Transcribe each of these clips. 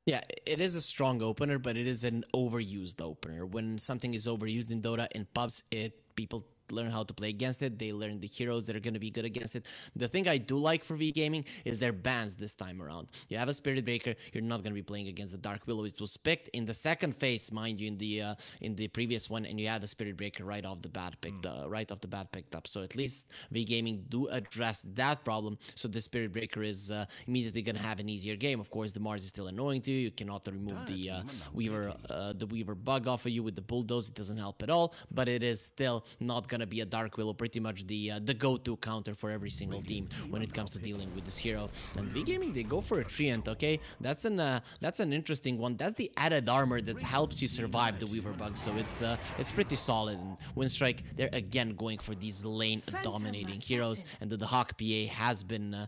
Yeah, it is a strong opener, but it is an overused opener. When something is overused in Dota in pubs, it people learn how to play against it. They learn the heroes that are going to be good against it. The thing I do like for V Gaming is their bans this time around. You have a Spirit Breaker, you're not going to be playing against the Dark Willow. It was picked in the second phase, mind you, in the previous one, and you had the Spirit Breaker right off the bat picked up. So at least V Gaming do address that problem. So the Spirit Breaker is immediately going to have an easier game. Of course, the Mars is still annoying to you. You cannot remove the Weaver bug off of you with the bulldoze. It doesn't help at all, but it is still not gonna be a Dark Willow. Pretty much the go-to counter for every single team when it comes to dealing with this hero. And V Gaming, they go for a Treant. Okay, that's an interesting one. That's the added armor that helps you survive the Weaver bug. So it's pretty solid. And Winstrike, they're again going for these lane dominating heroes, and the Hawk PA has been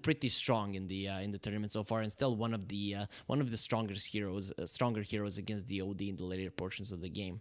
pretty strong in the tournament so far, and still one of the strongest heroes, stronger heroes against the OD in the later portions of the game.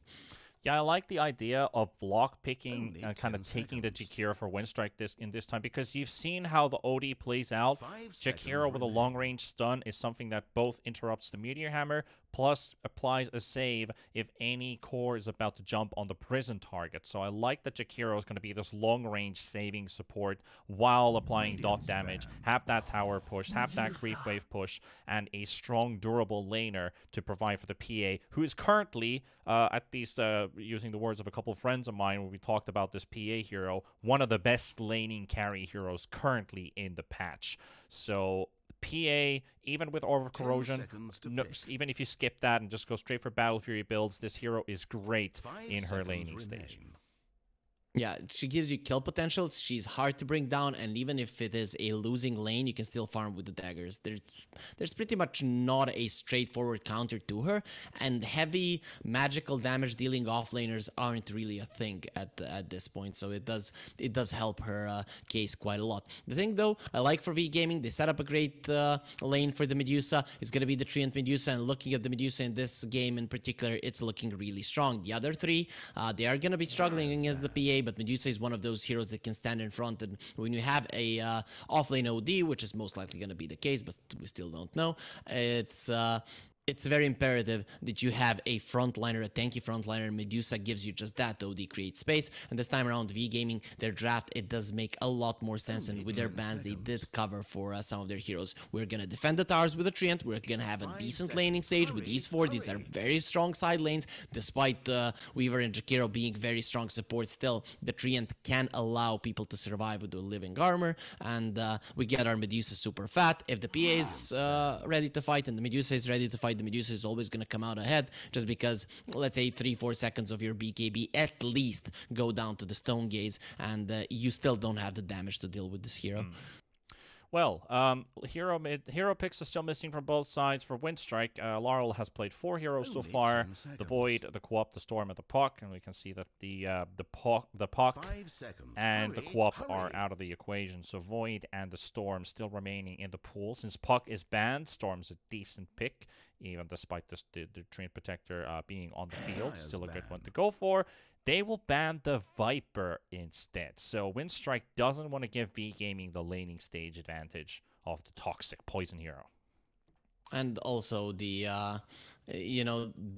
Yeah, I like the idea of block picking and kind of taking the Jakiro for Winstrike this time, because you've seen how the OD plays out. Jakiro with a long-range stun is something that both interrupts the Meteor Hammer, plus applies a save if any core is about to jump on the prison target. So I like that Jakiro is going to be this long-range saving support while applying dot damage, have that tower push, have that creep wave push, and a strong, durable laner to provide for the PA, who is currently, at least using the words of a couple of friends of mine when we talked about this PA hero, one of the best laning carry heroes currently in the patch. So PA, even with Orb of Corrosion, no, even if you skip that and just go straight for Battle Fury builds, this hero is great in her laning stage. Yeah, she gives you kill potential. She's hard to bring down, and even if it is a losing lane, you can still farm with the daggers. There's pretty much not a straightforward counter to her, and heavy magical damage dealing offlaners aren't really a thing at this point. So it does help her case quite a lot. The thing though, I like for V Gaming, they set up a great lane for the Medusa. It's gonna be the Treant Medusa, and looking at the Medusa in this game in particular, it's looking really strong. The other three, they are gonna be struggling against the PA. But Medusa is one of those heroes that can stand in front, and when you have a offlane OD, which is most likely going to be the case, but we still don't know, it's very imperative that you have a frontliner, a tanky frontliner. Medusa gives you just that. OD creates space, and this time around, V Gaming, their draft, it does make a lot more sense, and with their bans, they did cover for some of their heroes. We're gonna defend the towers with a Treant. We're gonna have a decent laning stage with these four. These are very strong side lanes, despite Weaver and Jakiro being very strong support. Still, the Treant can allow people to survive with the living armor, and we get our Medusa super fat. If the PA is ready to fight and the Medusa is ready to fight, the Medusa is always going to come out ahead, just because, let's say, 3-4 seconds of your BKB at least go down to the Stone Gaze, and you still don't have the damage to deal with this hero. Well, hero picks are still missing from both sides for Winstrike. Laurel has played 4 heroes so far: the Void, the Co-op, the Storm, and the Puck. And we can see that the Puck and the Co-op are out of the equation. So Void and the Storm still remaining in the pool. Since Puck is banned, Storm's a decent pick, even despite the Treant Protector being on the field. Still a good one to go for. They will ban the Viper instead. So Winstrike doesn't want to give V Gaming the laning stage advantage of the toxic poison hero. And also the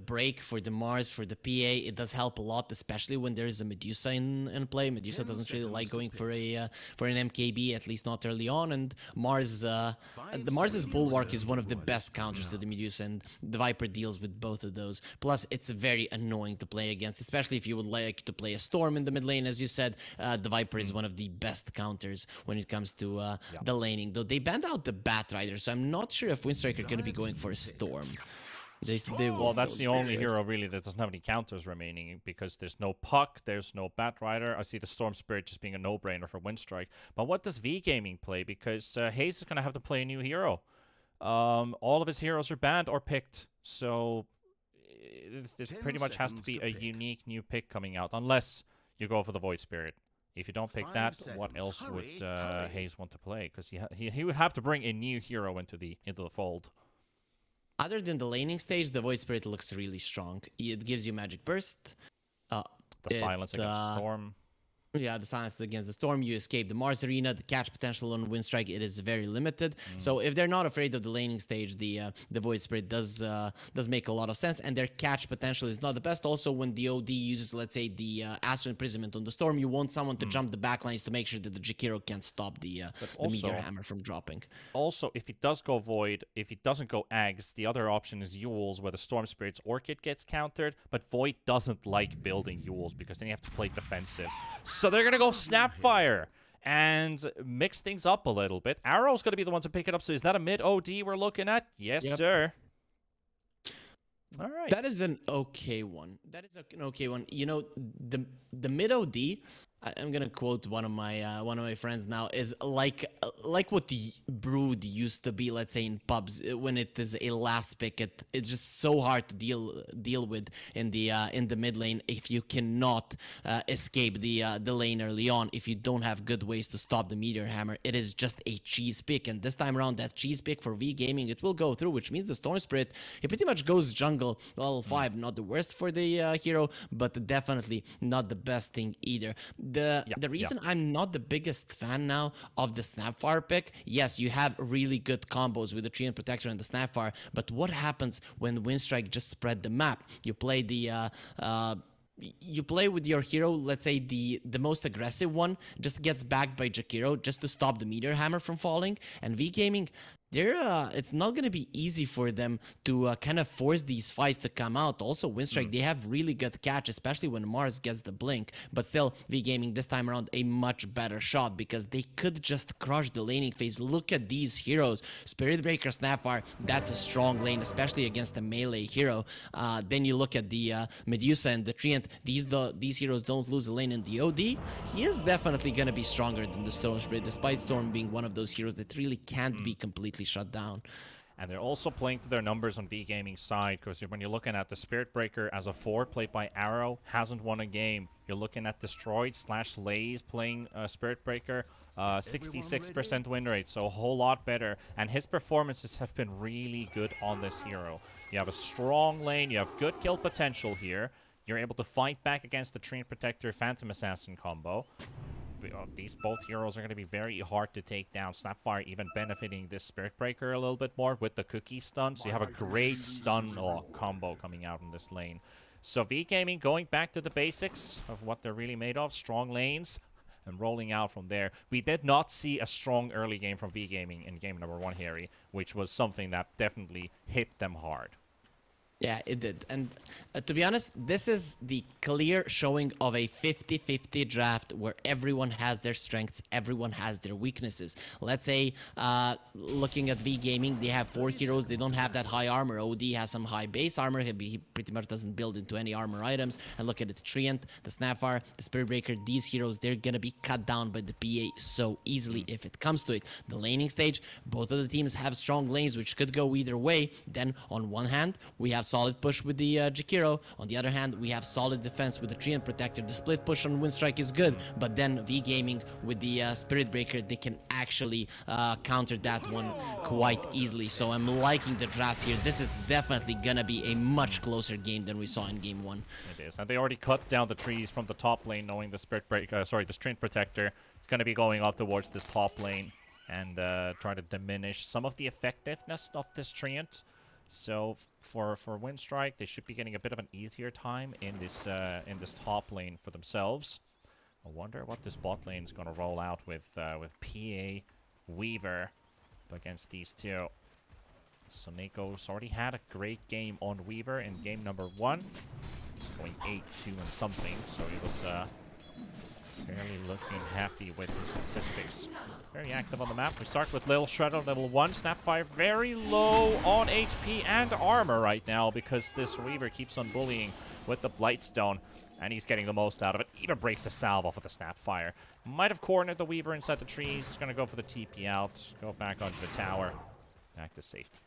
break for the Mars, for the PA, it does help a lot, especially when there is a Medusa in play. Medusa doesn't really like going for an MKB, at least not early on, and the Mars's Bulwark is one of the best counters to the Medusa, and the Viper deals with both of those. Plus, it's very annoying to play against, especially if you would like to play a Storm in the mid lane. As you said, the Viper is one of the best counters when it comes to the laning, though they banned out the Batrider, so I'm not sure if Winstrike are going to be going for a Storm. Well, that's the only hero really that doesn't have any counters remaining, because there's no Puck, there's no Batrider. I see the Storm Spirit just being a no-brainer for Winstrike. But what does V Gaming play? Because Hayes is going to have to play a new hero. All of his heroes are banned or picked, so this pretty much has to be a unique new pick coming out, unless you go for the Void Spirit. If you don't pick that, what else would Hayes want to play? Because he would have to bring a new hero into the fold. Other than the laning stage, the Void Spirit looks really strong. It gives you Magic Burst. The silence against the Storm. Yeah, the silence against the storm, you escape the Mars arena. The catch potential on Winstrike, it is very limited. So if they're not afraid of the laning stage, the Void Spirit does make a lot of sense, and their catch potential is not the best. Also, when the OD uses, let's say, the Astral Imprisonment on the storm, you want someone to jump the backlines to make sure that the Jakiro can't stop the Meteor Hammer from dropping. Also, if he does go Void, if he doesn't go Eggs, the other option is Yules, where the Storm Spirit's Orchid gets countered, but Void doesn't like building Yules because then you have to play defensive. So they're going to go Snapfire and mix things up a little bit. Arrow's going to be the one to pick it up. So is that a mid OD we're looking at? Yes, sir. All right. That is an okay one. That is an okay one. You know, the mid OD, I'm gonna quote one of my friends now, is like what the Brood used to be, let's say, in pubs when it is a last pick. It's just so hard to deal with in the mid lane if you cannot escape the lane early on. If you don't have good ways to stop the Meteor Hammer, it is just a cheese pick. And this time around, that cheese pick for V Gaming, it will go through, which means the Storm Spirit, it pretty much goes jungle level 5. Not the worst for the hero, but definitely not the best thing either. The reason I'm not the biggest fan now of the Snapfire pick, yes, you have really good combos with the Treant Protector and the Snapfire, but what happens when Winstrike just spread the map? You play you play with your hero, let's say the most aggressive one just gets backed by Jakiro just to stop the Meteor Hammer from falling, and V Gaming, it's not going to be easy for them to kind of force these fights to come out. Also, Winstrike, they have really good catch, especially when Mars gets the blink. But still, V Gaming this time around a much better shot because they could just crush the laning phase. Look at these heroes. Spirit Breaker, Snapfire, that's a strong lane, especially against a melee hero. Then you look at the Medusa and the Treant. These heroes don't lose a lane in the OD. He is definitely going to be stronger than the Storm Spirit, despite Storm being one of those heroes that really can't be completely shut down. And they're also playing to their numbers on V Gaming's side, because when you're looking at the Spirit Breaker as a 4 played by Arrow, hasn't won a game. You're looking at Destroyed/Lays playing Spirit Breaker, 66% win rate, so a whole lot better. And his performances have been really good on this hero. You have a strong lane, you have good kill potential here. You're able to fight back against the Treant Protector Phantom Assassin combo. These both heroes are going to be very hard to take down. Snapfire even benefiting this Spirit Breaker a little bit more with the cookie stun. So you have a great stun combo coming out in this lane. So V Gaming going back to the basics of what they're really made of. Strong lanes and rolling out from there. We did not see a strong early game from V Gaming in game number 1, Harry, which was something that definitely hit them hard. Yeah, it did. And to be honest, this is the clear showing of a 50-50 draft where everyone has their strengths, everyone has their weaknesses. Let's say, looking at V Gaming, they have 4 heroes, they don't have that high armor. OD has some high base armor, he pretty much doesn't build into any armor items. And look at the Treant, the Snapfire, the Spirit Breaker, these heroes, they're gonna be cut down by the PA so easily if it comes to it. The laning stage, both of the teams have strong lanes which could go either way. Then on one hand, we have solid push with the Jakiro. On the other hand, we have solid defense with the Treant Protector. The split push on Winstrike is good, but then V Gaming with the Spirit Breaker, they can actually counter that one quite easily. So I'm liking the drafts here. This is definitely gonna be a much closer game than we saw in game 1. It is, and they already cut down the trees from the top lane, knowing the Spirit Breaker, the Treant Protector is going to be going up towards this top lane and try to diminish some of the effectiveness of this Treant. So for Winstrike, they should be getting a bit of an easier time in this top lane for themselves. I wonder what this bot lane is going to roll out with PA Weaver against these two. So Neko's already had a great game on Weaver in game number 1. He's going 8-2 and something, so he was fairly looking happy with his statistics. Very active on the map. We start with Lil Shredder, level 1. Snapfire very low on HP and armor right now because this Weaver keeps on bullying with the Blightstone, and he's getting the most out of it. Even breaks the salve off of the Snapfire. Might have cornered the Weaver inside the trees. He's going to go for the TP out. Go back onto the tower. Back to safety.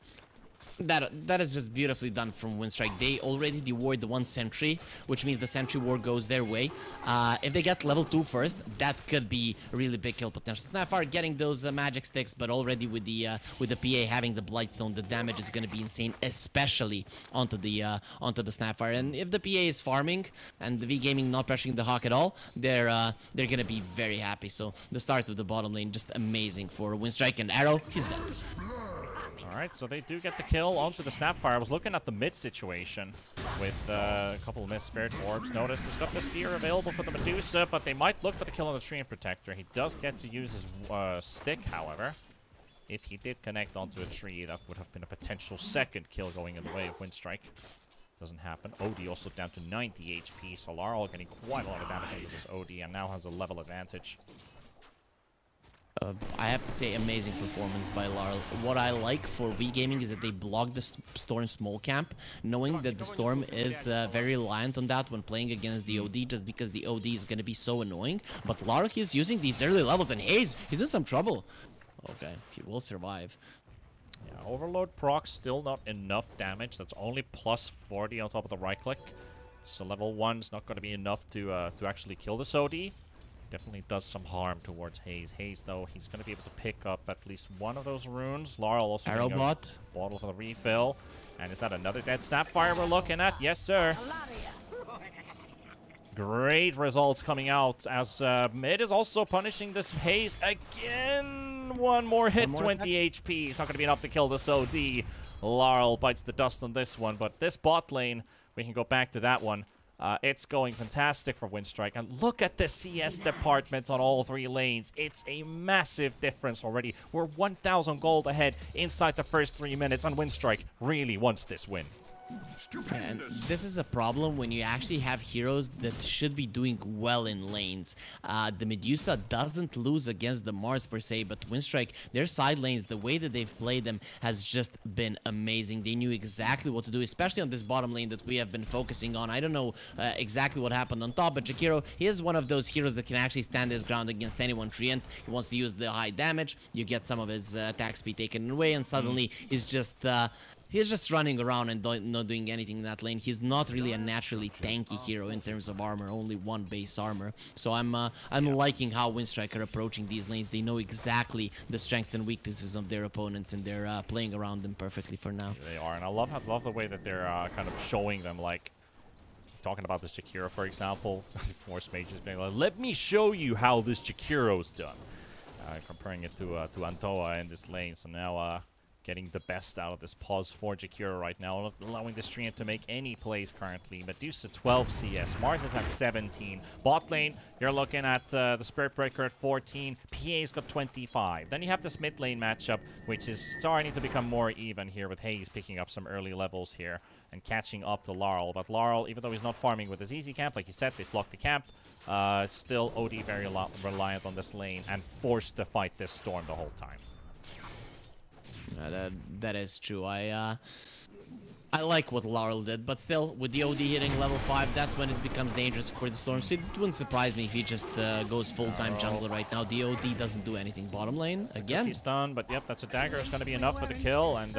That is just beautifully done from Winstrike. They already dewarred the 1 sentry, which means the sentry ward goes their way. If they get level 2 first, that could be a really big kill potential. Snapfire getting those magic sticks, but already with the PA having the Blightstone, the damage is going to be insane, especially onto the Snapfire. And if the PA is farming and the V Gaming not pressuring the Hawk at all, they're going to be very happy. So the start of the bottom lane just amazing for Winstrike, and Arrow, he's dead. Alright, so they do get the kill onto the Snapfire. I was looking at the mid situation with a couple of missed Spirit Orbs. Notice he's got the Spear available for the Medusa, but they might look for the kill on the Treant Protector. He does get to use his stick, however. If he did connect onto a tree, that would have been a potential second kill going in the way of Winstrike. Doesn't happen. OD also down to 90 HP, so Laurel getting quite a lot of damage into this OD and now has a level advantage. I have to say, amazing performance by Laurel. What I like for V Gaming is that they block the Storm small camp, knowing that the Storm is very reliant on that when playing against the OD, just because the OD is going to be so annoying. But Laurel, he's using these early levels, and he's in some trouble. Okay, he will survive. Yeah, Overload proc still not enough damage. That's only plus 40 on top of the right click. So level 1 is not going to be enough to actually kill this OD. Definitely does some harm towards Hayes. Hayes, though, he's going to be able to pick up at least one of those runes. Laurel also getting a bottle for the refill. And is that another dead Snapfire we're looking at? Yes, sir. Great results coming out as mid is also punishing this Hayes again. One more hit, 20 HP. It's not going to be enough to kill this OD. Laurel bites the dust on this one, but this bot lane, we can go back to that one. It's going fantastic for Winstrike. And look at the CS department on all 3 lanes. It's a massive difference already. We're 1,000 gold ahead inside the first 3 minutes, and Winstrike really wants this win. And this is a problem when you actually have heroes that should be doing well in lanes. The Medusa doesn't lose against the Mars per se, but Winstrike, their side lanes, the way that they've played them has just been amazing. They knew exactly what to do, especially on this bottom lane that we have been focusing on. I don't know exactly what happened on top, but Jakiro, he is one of those heroes that can actually stand his ground against anyone Treant. He wants to use the high damage. You get some of his attack speed taken away, and suddenly he's just running around and not doing anything in that lane. He's not really a naturally tanky hero in terms of armor, only 1 base armor. So I'm liking how Winstrike are approaching these lanes. They know exactly the strengths and weaknesses of their opponents, and they're playing around them perfectly for now. They are, and I love the way that they're kind of showing them, like, talking about this Jakiro, for example. Force Mages being like, let me show you how this Jakiro's done. Comparing it to Antoa in this lane, so now getting the best out of this pause for Jakiro right now, not allowing this Treant to make any plays currently. Medusa 12 CS, Mars is at 17. Bot lane, you're looking at the Spirit Breaker at 14. PA's got 25. Then you have this mid lane matchup, which is starting to become more even here with Hayes picking up some early levels here and catching up to Laurel. But Laurel, even though he's not farming with his easy camp, like he said, they've blocked the camp, still OD very reliant on this lane and forced to fight this Storm the whole time. That is true. I like what Laurel did, but still, with the OD hitting level 5, that's when it becomes dangerous for the Storm. So it wouldn't surprise me if he just goes full-time jungler right now. The OD doesn't do anything bottom lane again. He's stunned, but yep, that's a dagger. It's going to be enough for the kill. And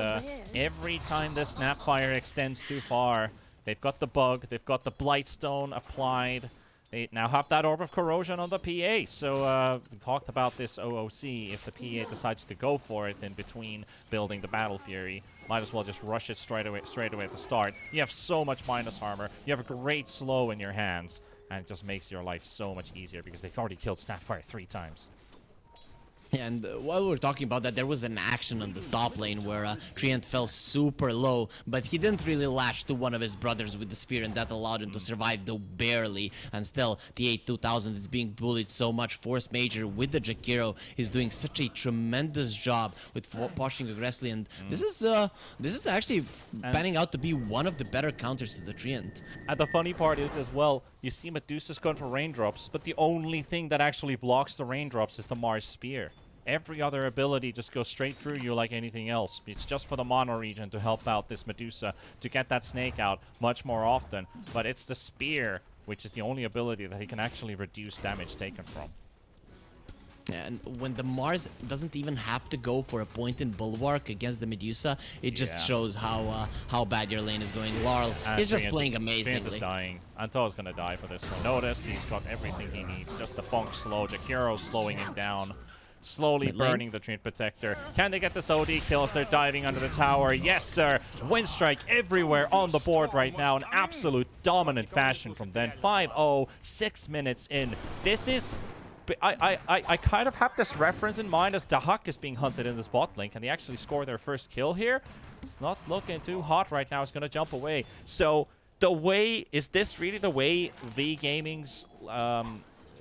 every time this Snapfire extends too far, they've got the bug, they've got the Blightstone applied. They now have that Orb of Corrosion on the PA, so we talked about this OOC. If the PA decides to go for it in between building the Battle Fury, might as well just rush it straight away at the start. You have so much minus armor, you have a great slow in your hands, and it just makes your life so much easier because they've already killed Snapfire 3 times. And while we were talking about that, there was an action on the top lane where Treant fell super low, but he didn't really latch to one of his brothers with the spear, and that allowed him to survive, though barely. And still, the 8000 is being bullied so much. Force Major with the Jakiro is doing such a tremendous job with pushing aggressively, and this is actually panning out to be one of the better counters to the Treant. And the funny part is as well, you see Medusa's going for raindrops, but the only thing that actually blocks the raindrops is the Mars Spear. Every other ability just goes straight through you like anything else. It's just for the mono region to help out this Medusa to get that snake out much more often. But it's the spear, which is the only ability that he can actually reduce damage taken from. And when the Mars doesn't even have to go for a point in Bulwark against the Medusa, it just shows how bad your lane is going. Laurel is just playing amazingly. Is dying. Anto's gonna die for this one. Notice he's got everything he needs. Just the Funk slow. Jakiro's slowing him down. Slowly burning the Treant Protector. Can they get this OD kills? They're diving under the tower. Yes, sir. Winstrike everywhere on the board right now. An absolute dominant fashion from them. 5-0, 6 minutes in. This is... I kind of have this reference in mind as Dahak is being hunted in this bot lane. Can they actually score their first kill here? It's not looking too hot right now. It's going to jump away. So, is this really the way V Gaming's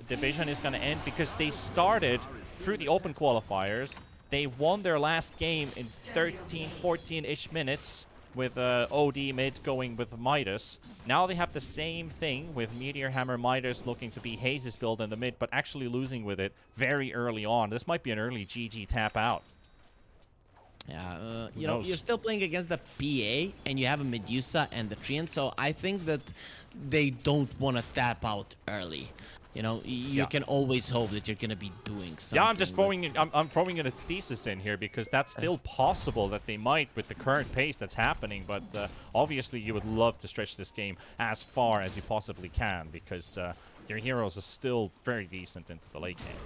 division is going to end? Because they started through the open qualifiers. They won their last game in 13, 14-ish minutes with OD mid going with Midas. Now they have the same thing with Meteor Hammer Midas looking to be Hayes' build in the mid, but actually losing with it very early on. This might be an early GG tap out. Yeah, you know, you're still playing against the PA, and you have a Medusa and the Treant, so I think that they don't want to tap out early. You know, you can always hope that you're going to be doing something. Yeah, I'm just throwing I'm throwing in a thesis in here because that's still possible that they might with the current pace that's happening. But obviously, you would love to stretch this game as far as you possibly can because your heroes are still very decent into the late game.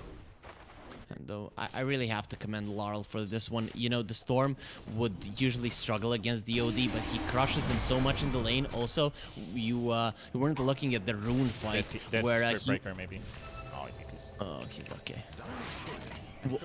And though I really have to commend Laurel for this one. You know, the Storm would usually struggle against the OD, but he crushes him so much in the lane. Also, you weren't looking at the rune fight where breaker maybe. Oh, he's okay.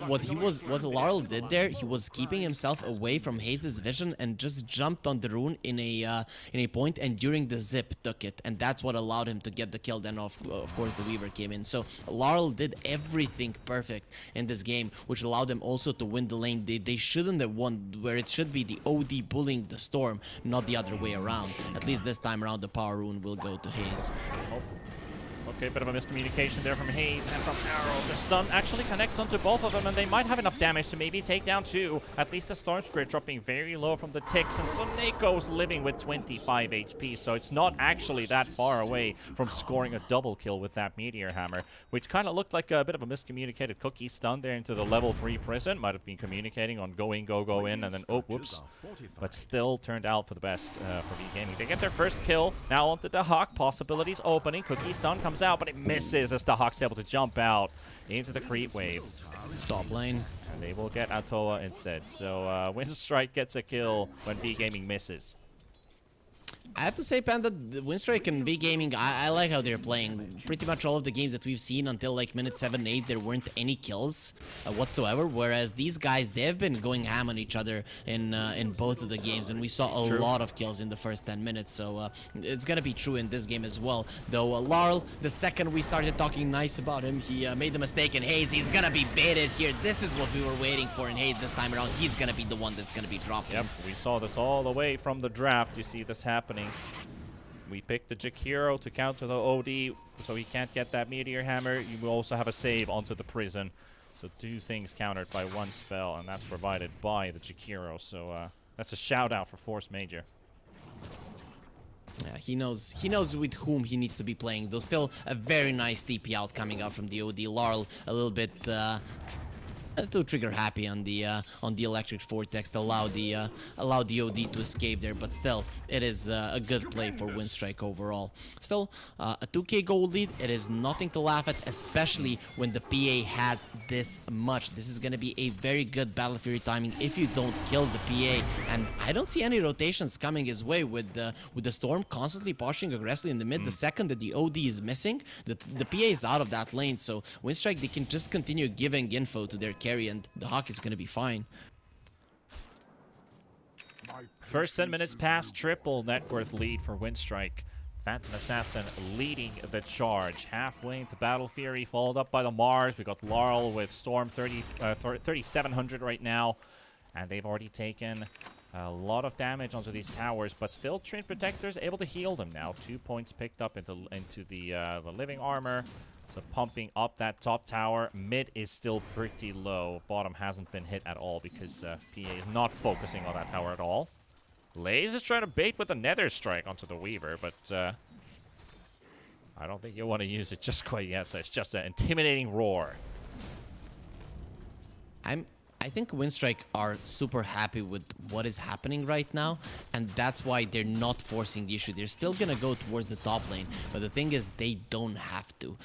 What Laurel did there, he was keeping himself away from Hayes' vision and just jumped on the rune in a point, and during the zip took it, and that's what allowed him to get the kill. Then of course the Weaver came in. So Laurel did everything perfect in this game, which allowed them also to win the lane. They shouldn't have won, where it should be the OD bullying the Storm, not the other way around. At least this time around the power rune will go to Hayes. Okay, bit of a miscommunication there from Hayes and from Arrow. The stun actually connects onto both of them, and they might have enough damage to maybe take down two. At least the Storm Spirit dropping very low from the ticks, and Soneko's living with 25 HP, so it's not actually that far away from scoring a double kill with that Meteor Hammer, which kind of looked like a bit of a miscommunicated cookie stun there into the level 3 prison. Might have been communicating on go in, and then oh, whoops. But still turned out for the best for V Gaming. They get their first kill. Now onto the Hawk. Possibilities opening. Cookie stun comes out, but it misses as the Hawk's able to jump out into the creep wave. Top lane. And they will get Atoa instead. So Winstrike gets a kill when V Gaming misses. I have to say, Panda, Winstrike and V Gaming, I like how they're playing. Pretty much all of the games that we've seen until like minute 7-8, there weren't any kills whatsoever. Whereas these guys, they've been going ham on each other in both of the games, and we saw a lot of kills in the first 10 minutes. So it's gonna be true in this game as well. Though Laurel, the second we started talking nice about him, he made the mistake in Hayes. He's gonna be baited here. This is what we were waiting for in Hayes this time around. He's gonna be the one that's gonna be dropped. Yep, we saw this all the way from the draft. You see this happening. We picked the Jakiro to counter the OD, so he can't get that Meteor Hammer. You will also have a save onto the prison. So two things countered by one spell, and that's provided by the Jakiro. So that's a shout out for Force Major. Yeah, he knows with whom he needs to be playing. Though still a very nice TP out coming out from the OD. Laurel a little bit too trigger happy on the electric vortex to allow the OD to escape there, but still it is a good play for Winstrike overall. Still a 2k gold lead, it is nothing to laugh at, especially when the PA has this much. This is gonna be a very good Battle Fury timing if you don't kill the PA, and I don't see any rotations coming his way with the Storm constantly pushing aggressively in the mid. The second that the OD is missing, the PA is out of that lane, so Winstrike, they can just continue giving info to their carry, and the Hawk is going to be fine. First 10 minutes past, triple net worth lead for Winstrike. Phantom Assassin leading the charge. Halfway into Battle Fury, followed up by the Mars. We got Laurel with Storm 3,700 right now. And they've already taken a lot of damage onto these towers, but still Treant Protector's able to heal them now. 2 points picked up into the living armor. So pumping up that top tower. Mid is still pretty low. Bottom hasn't been hit at all because PA is not focusing on that tower at all. Laze is trying to bait with a Nether Strike onto the Weaver, but I don't think you want to use it just quite yet. So it's just an intimidating roar. I think Winstrike are super happy with what is happening right now, and that's why they're not forcing the issue. They're still gonna go towards the top lane, but the thing is, they don't have to.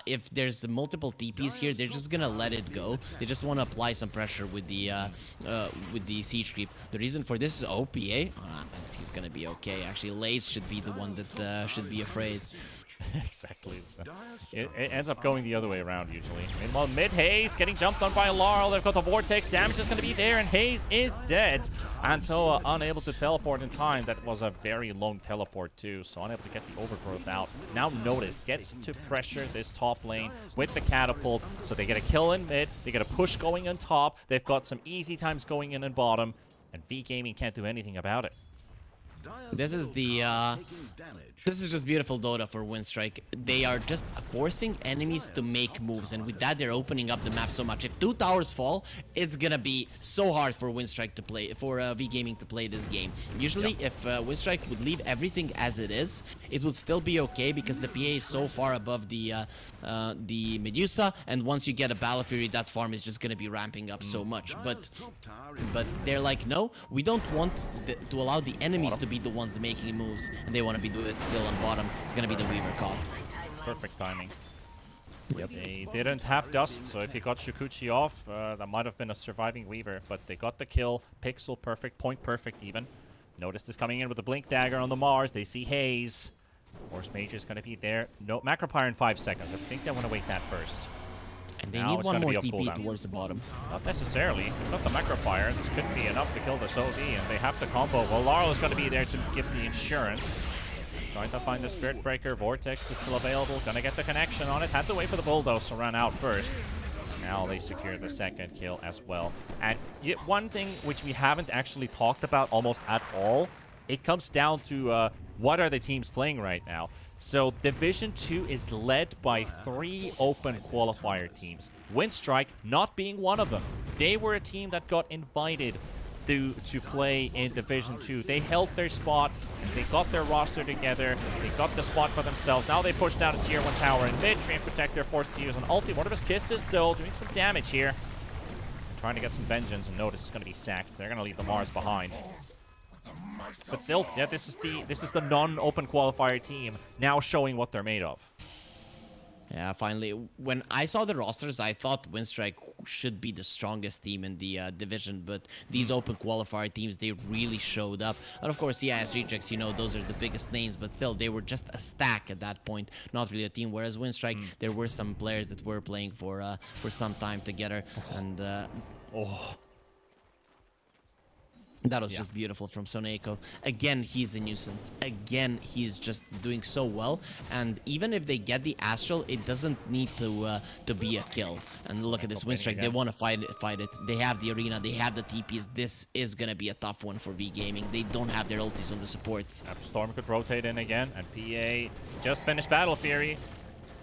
If there's multiple TPs here, they're just gonna let it go. They just want to apply some pressure with the siege creep. The reason for this is OPA. He's gonna be okay. Actually, Lace should be the one that should be afraid. Exactly. So it ends up going the other way around usually. Meanwhile, mid Haze getting jumped on by Laurel. They've got the Vortex. Damage is going to be there, and Haze is dead. And Toa unable to teleport in time. That was a very long teleport too, so unable to get the overgrowth out. Now Noticed gets to pressure this top lane with the catapult, so they get a kill in mid. They get a push going on top. They've got some easy times going in bottom, and V Gaming can't do anything about it. This is just beautiful Dota for Winstrike. They are just forcing enemies to make moves, and with that they're opening up the map so much. If 2 towers fall, it's gonna be so hard for Winstrike to play, for V Gaming to play this game. Usually, if Winstrike would leave everything as it is, it would still be okay because the PA is so far above the Medusa, and once you get a Battle Fury, that farm is just gonna be ramping up so much. But they're like, no, we don't want to allow the enemies to be the ones making moves, and they want to be doing it still on bottom. It's gonna be the Weaver caught. Perfect timing. Yep. They didn't have Dust, so if he got Shukuchi off, that might have been a surviving Weaver, but they got the kill. Pixel perfect, point perfect even. Noticed is coming in with the Blink Dagger on the Mars. They see Haze. Force Mage is going to be there. No, Macropyre in 5 seconds. I think they want to wait that first. And they need one more TP towards the bottom. Not necessarily. They've got the Macropyre. This could be enough to kill this OD, and they have the combo. Well, Laurel is going to be there to give the insurance. Trying to find the Spirit Breaker. Vortex is still available. Gonna get the connection on it. Had to wait for the Bulldoze to run out first. Now they secure the second kill as well. And yet one thing which we haven't actually talked about almost at all, it comes down to what are the teams playing right now. So Division 2 is led by 3 open qualifier teams. Winstrike not being one of them. They were a team that got invited to play in Division 2. They held their spot, and they got their roster together. They got the spot for themselves. Now they push down a tier 1 tower in mid. Treant Protector forced to use an ulti. One of his kisses still doing some damage here. Trying to get some vengeance, and Notice is going to be sacked. They're going to leave the Mars behind. But still, yeah, this is the non-open qualifier team now showing what they're made of. Yeah, finally. When I saw the rosters, I thought Winstrike should be the strongest team in the division, but these open qualifier teams, they really showed up. And of course, yeah, as Rejects, you know, those are the biggest names, but still, they were just a stack at that point, not really a team. Whereas Winstrike, there were some players that were playing for some time together, and that was just beautiful from Soneko. Again, he's a nuisance. Again, he's just doing so well. And even if they get the Astral, it doesn't need to be a kill. And look at this Winstrike. They want to fight it. They have the arena. They have the TPs. This is going to be a tough one for V Gaming. They don't have their ultis on the supports. Storm could rotate in again. And PA just finished Battle Fury.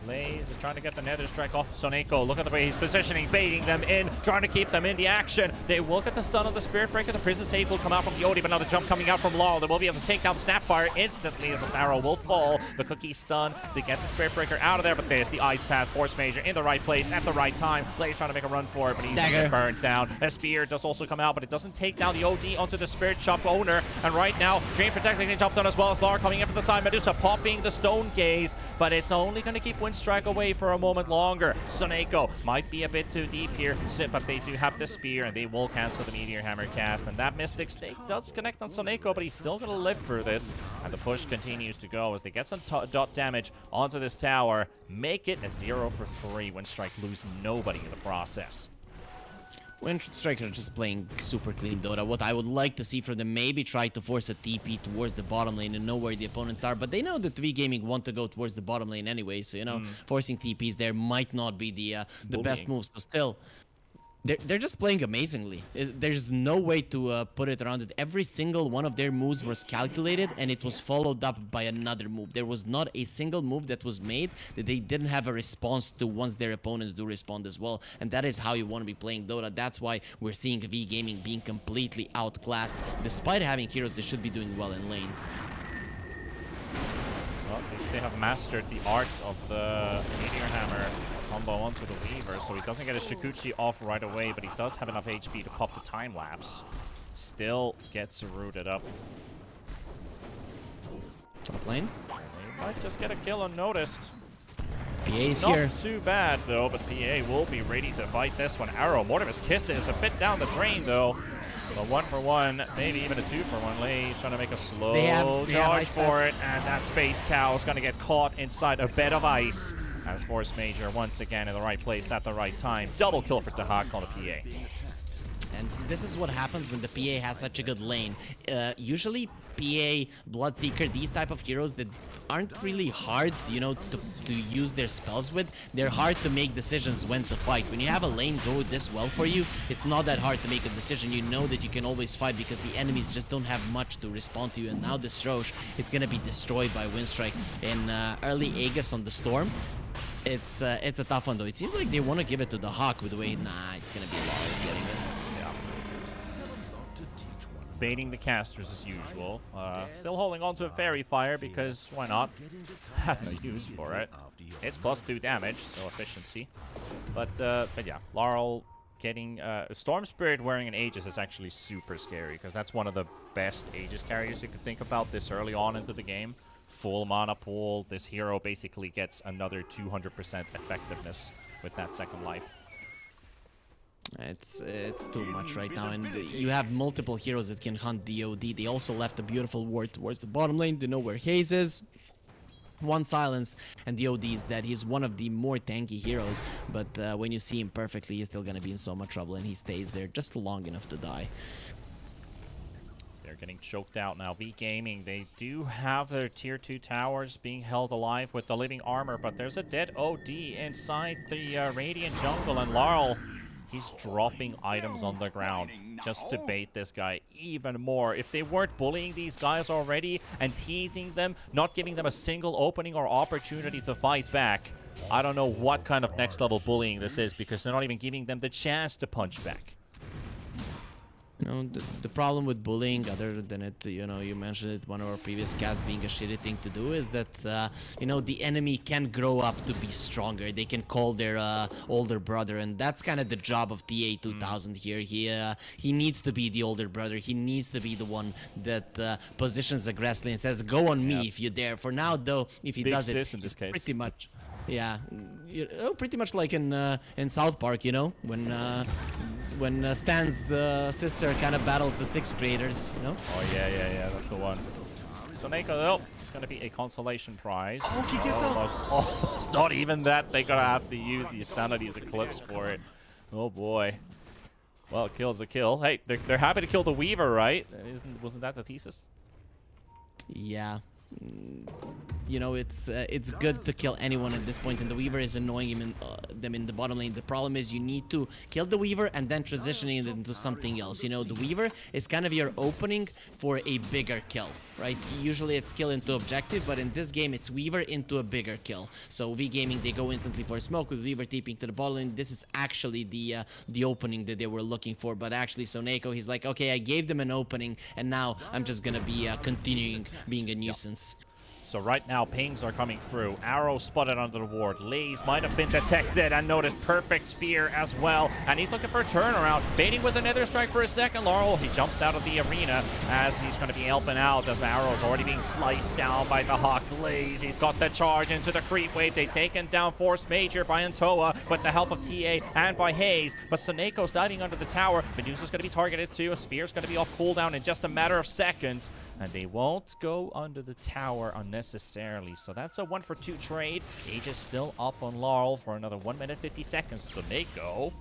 Blaze is trying to get the Nether Strike off Soneko. Look at the way he's positioning, baiting them in, trying to keep them in the action. They will get the stun of the Spirit Breaker. The Prison Save will come out from the Odie, but now the jump coming out from Laurel. They will be able to take down the Snapfire instantly as the arrow will fall. The Cookie stun to get the Spirit Breaker out of there, but there's the Ice Path. Force Major in the right place at the right time. Blaze trying to make a run for it, but he's going to get burned down. A Spear does also come out, but it doesn't take down the OD onto the Spirit Shop owner. And right now, Treant Protector getting jumped on as well as Laura coming in from the side. Medusa popping the Stone Gaze, but it's only going to keep Winstrike away for a moment longer. Soneko might be a bit too deep here, but they do have the Spear, and they will cancel the Meteor Hammer cast. And that Mystic Stake does connect on Soneko, but he's still going to live through this. And the push continues to go as they get some dot damage onto this tower. Make it a 0 for 3. Winstrike lose nobody in the process. Winstrike are just playing super clean Dota. What I would like to see from them, maybe try to force a TP towards the bottom lane and know where the opponents are, but they know that V Gaming want to go towards the bottom lane anyway, so you know, forcing TPs there might not be the best move. So still, they're just playing amazingly. There's no way to put it around it. Every single one of their moves was calculated, and it was followed up by another move. There was not a single move that was made that they didn't have a response to once their opponents do respond as well. And that is how you want to be playing Dota. That's why we're seeing V Gaming being completely outclassed. Despite having heroes, they should be doing well in lanes. Well, at least they have mastered the art of the Meteor Hammer. combo onto the Weaver, so he doesn't get a Shikuchi off right away, but he does have enough HP to pop the time lapse. Still gets rooted up. Top lane. He might just get a kill unnoticed. PA's Not here. too bad, though, but PA will be ready to fight this one. Arrow, Mortimer's Kisses, a bit down the drain, though. But 1-for-1, maybe even a 2-for-1. Lay's trying to make a slow charge for it, and that Space Cow is going to get caught inside a bed of ice. As Force Major once again in the right place at the right time. Double kill for Tahak on the PA. And this is what happens when the PA has such a good lane. Usually PA, Bloodseeker, these type of heroes that aren't really hard, you know, to use their spells with. They're hard to make decisions when to fight. When you have a lane go this well for you, it's not that hard to make a decision. You know that you can always fight because the enemies just don't have much to respond to you. And now this Roche, it's gonna be destroyed by Winstrike in early Aegis on the Storm. It's a tough one though. It seems like they want to give it to the Hawk with the way. Nah, it's gonna be Laurel getting it. Baiting the casters as usual. Still holding on to a Fairy Fire because why not? Have no use for it. It's +2 damage, so efficiency. But yeah, Laurel getting Storm Spirit wearing an Aegis is actually super scary because that's one of the best Aegis carriers you could think about this early on into the game. Full mana pool. This hero basically gets another 200% effectiveness with that second life. It's too much right now, and you have multiple heroes that can hunt DOD. They also left a beautiful ward towards the bottom lane. They know where Haze is. One silence, and DOD is dead. He's one of the more tanky heroes, but when you see him perfectly, he's still gonna be in so much trouble, and he stays there just long enough to die. They're getting choked out now. V Gaming, they do have their tier 2 towers being held alive with the living armor, but there's a dead OD inside the Radiant jungle, and Laurel, he's dropping items on the ground just to bait this guy even more. If they weren't bullying these guys already and teasing them, not giving them a single opening or opportunity to fight back, I don't know what kind of next level bullying this is because they're not even giving them the chance to punch back. You know, the problem with bullying, other than it, you know, you mentioned it, one of our previous casts being a shitty thing to do, is that, you know, the enemy can grow up to be stronger. They can call their older brother, and that's kind of the job of TA2000 here. He needs to be the older brother. He needs to be the one that positions aggressively and says, go on me if you dare. For now, though, if he does it, in this case. Pretty much. Yeah, pretty much like in South Park, you know, when Stan's sister kind of battles the 6th graders, you know? Oh, yeah, that's the one. So Neko, though, it's going to be a consolation prize. Almost not even that. They're going to have to use the Sanity's Eclipse for it. Oh, boy. Well, kill's a kill. Hey, they're happy to kill the Weaver, right? Wasn't that the thesis? Yeah. You know, it's good to kill anyone at this point, and the Weaver is annoying them in the bottom lane. The problem is you need to kill the Weaver and then transitioning it into something else. You know, the Weaver is kind of your opening for a bigger kill, right? Usually it's kill into objective, but in this game it's Weaver into a bigger kill. So V Gaming, they go instantly for smoke with Weaver TPing to the bottom lane. This is actually the opening that they were looking for, but actually so Neko, he's like, okay, I gave them an opening, and now I'm just gonna be continuing being a nuisance. So right now, pings are coming through. Arrow spotted under the ward. Lays might have been detected and noticed. Perfect spear as well. And he's looking for a turnaround. Baiting with another strike for a second. Laurel, he jumps out of the arena as he's going to be helping out as the Arrow's already being sliced down by the Hawk. Lays, he's got the charge into the creep wave. They taken down Force Major by Antoa with the help of TA and by Haze. But Saneko's diving under the tower. Medusa's going to be targeted too. A spear's going to be off cooldown in just a matter of seconds. And they won't go under the tower unnecessarily. So that's a 1-for-2 trade. Aegis still up on Laurel for another 1 minute 50 seconds. So they go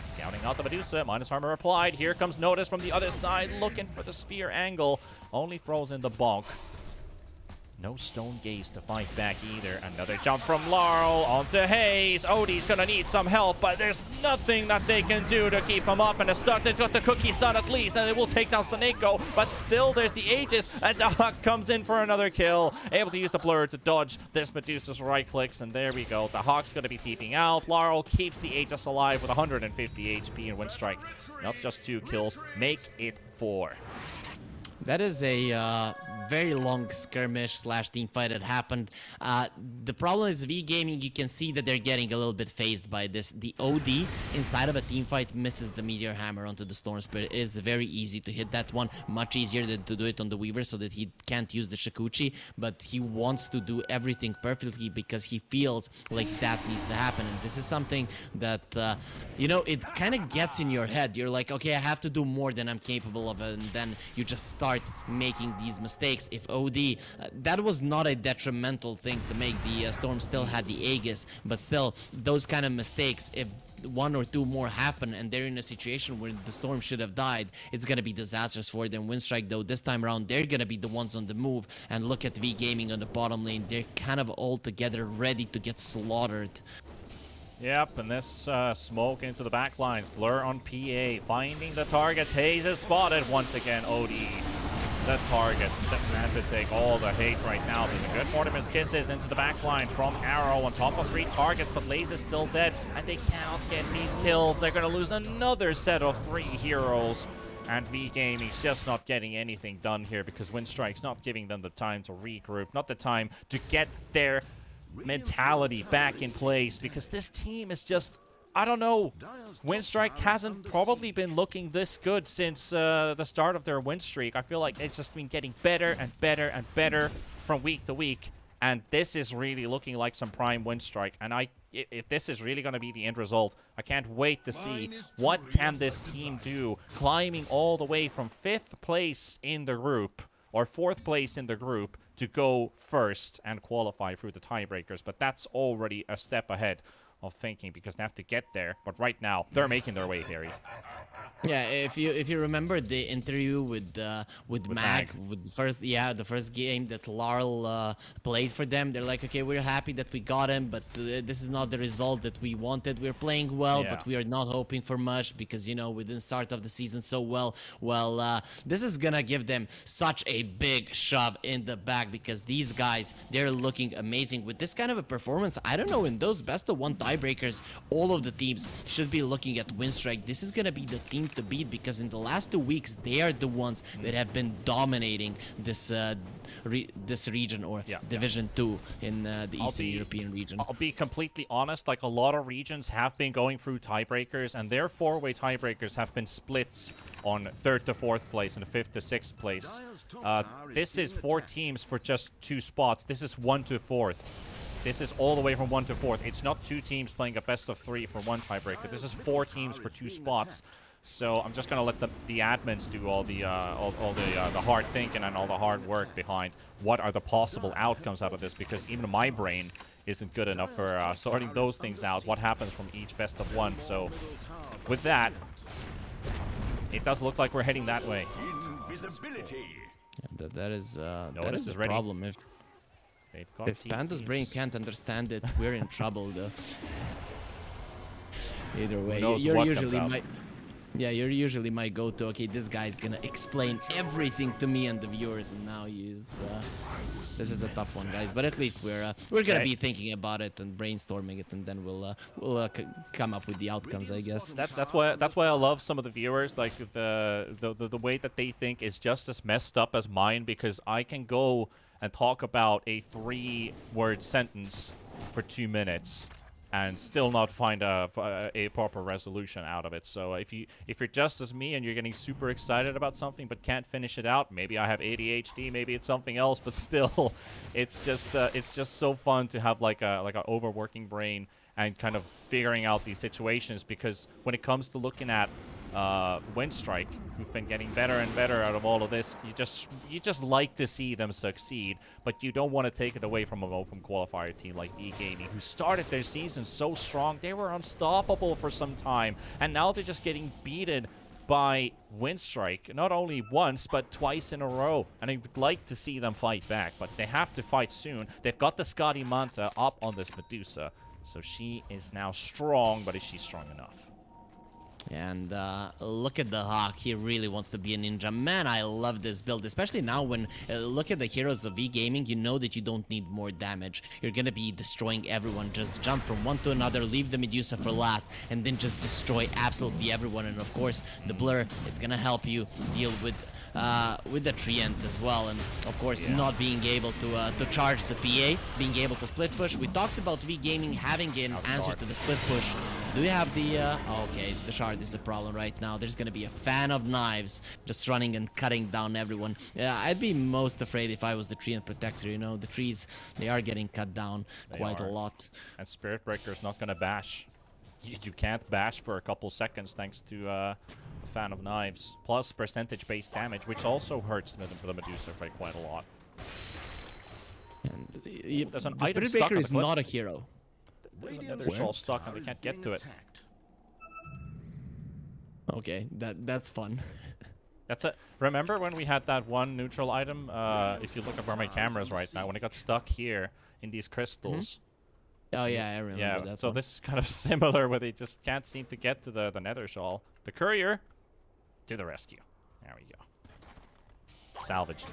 scouting out the Medusa. Minus armor applied. Here comes Notice from the other side looking for the spear angle. Only throws in the bonk. No Stone Gaze to fight back either. Another jump from Laurel onto Haze. Odie's gonna need some help, but there's nothing that they can do to keep him up. And they've got the cookie stun at least, and they will take down Saneko. But still, there's the Aegis, and Dahak comes in for another kill. Able to use the blur to dodge this Medusa's right clicks, and there we go. The Hawk's gonna be TPing out. Laurel keeps the Aegis alive with 150 HP and Winstrike. Not just 2 kills, make it 4. That is a very long skirmish slash team fight that happened. The problem is V Gaming, you can see that they're getting a little bit phased by this. The OD inside of a team fight misses the Meteor Hammer onto the Storm Spirit. It is very easy to hit that one, much easier than to do it on the Weaver so that he can't use the Shikuchi, but he wants to do everything perfectly because he feels like that needs to happen. And this is something that, you know, it kind of gets in your head. You're like, okay, I have to do more than I'm capable of, and then you just start making these mistakes. If OD, that was not a detrimental thing to make. The Storm still had the Aegis, but still, those kind of mistakes, if one or two more happen and they're in a situation where the Storm should have died, it's gonna be disastrous for them. Winstrike, though, this time around, they're gonna be the ones on the move. And look at V Gaming on the bottom lane. They're kind of all together, ready to get slaughtered. Yep, and this smoke into the back lines. Blur on PA, finding the targets. Hayes is spotted once again. OD, the target. The man to take all the hate right now. There's a good Mortimer's Kisses into the back line from Arrow on top of 3 targets, but Laze is still dead, and they cannot get these kills. They're going to lose another set of 3 heroes. And V Gaming's just not getting anything done here because Winstrike's not giving them the time to regroup, not the time to get their mentality back in place, because this team is just, I don't know. Winstrike hasn't probably been looking this good since the start of their win streak. I feel like it's just been getting better and better and better from week to week, and this is really looking like some prime Winstrike. And if this is really going to be the end result, I can't wait to see what can this team do, climbing all the way from 5th place in the group, or 4th place in the group, to go first and qualify through the tiebreakers. But that's already a step ahead of thinking, because they have to get there. But right now, they're making their way, Harry. Yeah, if you remember the interview with Mag, with the first game that Larl played for them, they're like, okay, we're happy that we got him, but this is not the result that we wanted. We're playing well, but we are not hoping for much because, you know, we didn't start off the season so well. Well, this is gonna give them such a big shove in the back, because these guys, they're looking amazing with this kind of a performance. I don't know, in those best of 1 tiebreakers, all of the teams should be looking at Winstrike. This is gonna be the team to beat, because in the last 2 weeks they are the ones that have been dominating this this region, or Division 2 in the Eastern European region. I'll be completely honest, like, a lot of regions have been going through tiebreakers, and their 4-way tiebreakers have been splits on 3rd to 4th place and 5th to 6th place. This is 4 teams for just 2 spots. This is 1 to 4th. This is all the way from 1 to 4th. It's not 2 teams playing a best of 3 for 1 tiebreaker. This is 4 teams for 2 spots. So I'm just gonna let the admins do all the hard thinking and all the hard work behind what are the possible outcomes out of this, because even my brain isn't good enough for sorting those things out. What happens from each best of 1? So with that, it does look like we're heading that way. Yeah, that is the ready. problem. If Panda's brain can't understand it, we're in trouble, though. Either way, you're usually my go-to. Okay, this guy's gonna explain everything to me and the viewers, and now he's this is a tough one, guys. But at least we're gonna be thinking about it and brainstorming it, and then we'll come up with the outcomes, I guess. That's why I love some of the viewers. Like, the way that they think is just as messed up as mine, because I can go and talk about a 3-word sentence for 2 minutes and still not find a proper resolution out of it. So if you're just as me and you're getting super excited about something but can't finish it out, maybe I have ADHD, maybe it's something else, but still, it's just so fun to have like an overworking brain and kind of figuring out these situations, because when it comes to looking at Winstrike, who've been getting better and better out of all of this, you just like to see them succeed, but you don't want to take it away from an open qualifier team like V Gaming, who started their season so strong. They were unstoppable for some time, and now they're just getting beaten by Winstrike, not only once, but twice in a row. And I would like to see them fight back, but they have to fight soon. They've got the Scotty Manta up on this Medusa, so she is now strong, but is she strong enough? And look at the Hawk. He really wants to be a ninja. Man, I love this build, especially now when look at the heroes of V Gaming. You know that you don't need more damage. You're gonna be destroying everyone. Just jump from one to another, leave the Medusa for last, and then just destroy absolutely everyone. And of course, the Blur, it's gonna help you deal with with the Treant as well, and of course not being able to charge the PA, being able to split push. We talked about V Gaming having an answer to the split push. Do we have the okay, the shard is the problem right now. There's gonna be a fan of knives just running and cutting down everyone. Yeah, I'd be most afraid if I was the Treant protector. You know, the trees, they are getting cut down quite a lot. And Spirit Breaker is not gonna bash. You can't bash for a couple seconds thanks to the fan of knives, plus percentage-based damage, which also hurts the Medusa by quite a lot. And there's an the item Spirit stuck Breaker on is the cliff. not a hero. There's another shawl stuck and they can't get to it. Okay, that's fun. That's it. Remember when we had that one neutral item? If you look at where my camera is right now, when it got stuck here in these crystals. Oh yeah, I remember that. So this is kind of similar, where they just can't seem to get to the nether shawl. The courier to the rescue. There we go. Salvaged.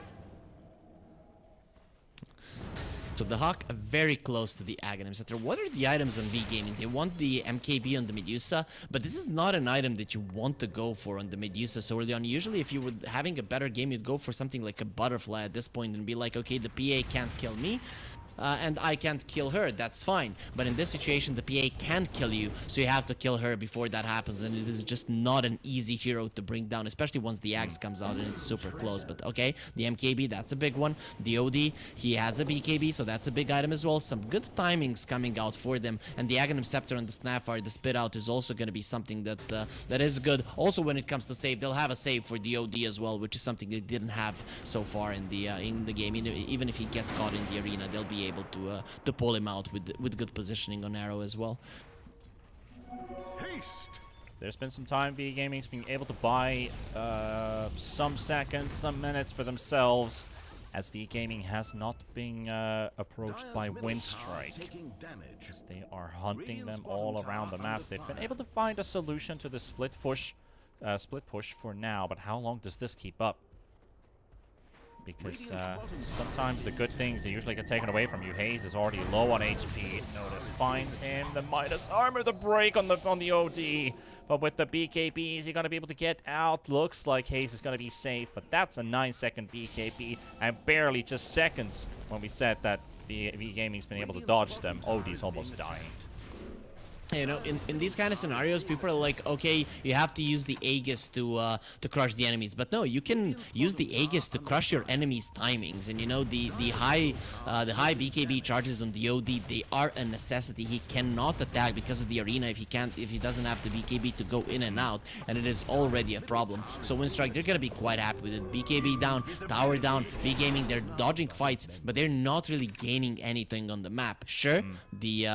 So the Hawk very close to the Aghanim Scepter. What are the items on V Gaming? They want the MKB on the Medusa, but this is not an item that you want to go for on the Medusa so early on. Usually if you were having a better game, you'd go for something like a Butterfly at this point and be like, okay, the PA can't kill me. And I can't kill her, that's fine. But in this situation, the PA can kill you, so you have to kill her before that happens, and it is just not an easy hero to bring down, especially once the axe comes out and it's super close. But okay, the MKB, that's a big one. The OD, he has a BKB, so that's a big item as well. Some good timings coming out for them, and the Aghanim Scepter and the Snapfire, the spit out, is also going to be something that that is good. Also, when it comes to save, they'll have a save for the OD as well, which is something they didn't have so far in the game. Even if he gets caught in the arena, they'll be able to pull him out with good positioning on arrow as well. Haste. There's been some time V Gaming's being able to buy some seconds, some minutes for themselves, as V Gaming has not been approached by Winstrike. They are hunting them all around the map. They've been able to find a solution to the split push for now, but how long does this keep up? Because sometimes the good things, they usually get taken away from you. Hayes is already low on HP. Notice finds him. The Midas Armor, the break on the OD. But with the BKB, is he going to be able to get out? Looks like Hayes is going to be safe, but that's a 9-second BKB. And barely just seconds when we said that V Gaming's been able to dodge them. OD's almost dying. You know, in these kind of scenarios, people are like, okay, you have to use the Aegis to crush the enemies, but no, you can use the Aegis to crush your enemies' timings. And you know, the high BKB charges on the OD, they are a necessity. He cannot attack because of the arena if he doesn't have the BKB to go in and out, and it is already a problem. So Winstrike, they're gonna be quite happy with it. BKB down, tower down, V Gaming, they're dodging fights, but they're not really gaining anything on the map. Sure, the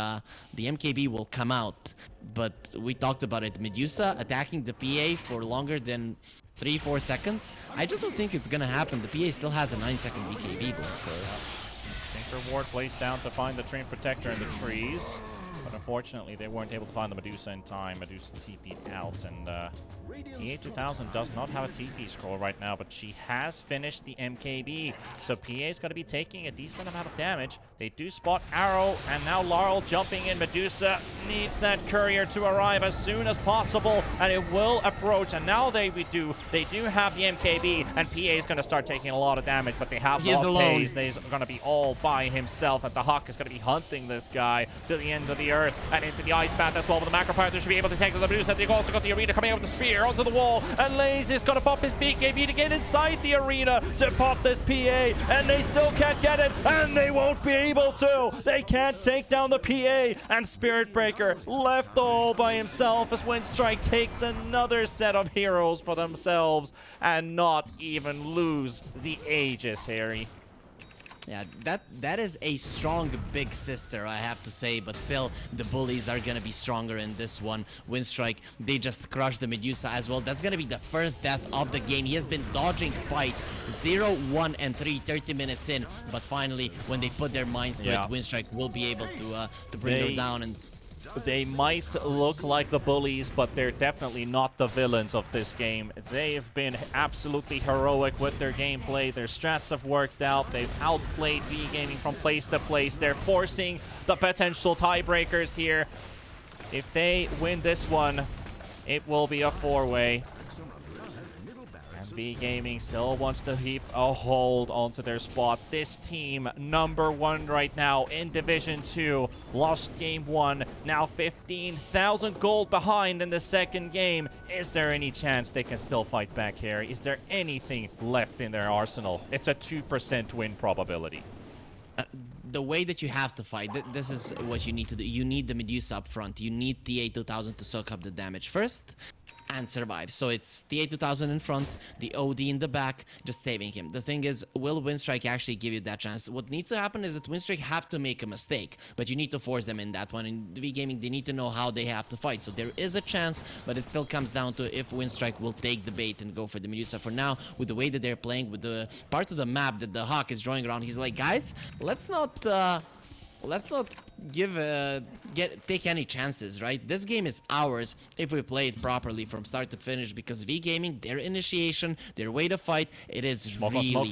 MKB will come out, but we talked about it. Medusa attacking the PA for longer than 3-4 seconds. I just don't think it's gonna happen. The PA still has a 9-second BKB going for her. Tinker Ward placed down to find the Train Protector in the trees, but unfortunately they weren't able to find the Medusa in time. Medusa TP'd out, and TA2000 does not have a TP scroll right now, but she has finished the MKB, so PA's got to be taking a decent amount of damage. They do spot Arrow, and now Laurel jumping in. Medusa needs that courier to arrive as soon as possible, and it will approach, and now they do have the MKB, and PA is going to start taking a lot of damage, but they have lost Hayes. He's going to be all by himself, and the Hawk is going to be hunting this guy to the end of the earth and into the ice path as well. With the macro partner should be able to take the Medusa. They've also got the arena coming out with the spear onto the wall, and Laze is going to pop his BKB to get inside the arena to pop this PA, and they still can't get it, and they won't be able to. They can't take down the PA, and Spirit Breaker left all by himself as Winstrike takes another set of heroes for themselves and not even lose the Aegis, Harry. Yeah, that is a strong big sister, I have to say, but still, the bullies are gonna be stronger in this one. Winstrike, they just crushed the Medusa as well. That's gonna be the first death of the game. He has been dodging fights 0, 1, and 3, 30 minutes in, but finally, when they put their minds to it, Winstrike will be able to bring her down. And they might look like the bullies, but they're definitely not the villains of this game. They've been absolutely heroic with their gameplay. Their strats have worked out. They've outplayed V Gaming from place to place. They're forcing the potential tiebreakers here. If they win this one, it will be a 4-way. And V Gaming still wants to keep a hold onto their spot. This team, #1 right now in Division 2, lost game 1, now 15,000 gold behind in the second game. Is there any chance they can still fight back here? Is there anything left in their arsenal? It's a 2% win probability. The way that you have to fight, this is what you need to do. You need the Medusa up front. You need the A2000 to soak up the damage first and survive. So it's the A2000 in front, the OD in the back, just saving him. The thing is, will Winstrike actually give you that chance? What needs to happen is that Winstrike have to make a mistake, but you need to force them in that one. In V Gaming, they need to know how they have to fight. So there is a chance, but it still comes down to if Winstrike will take the bait and go for the Medusa. For now, with the way that they're playing, with the parts of the map that the Hawk is drawing around, he's like, guys, let's not take any chances, right? This game is ours if we play it properly from start to finish, because V Gaming, their initiation, their way to fight, it is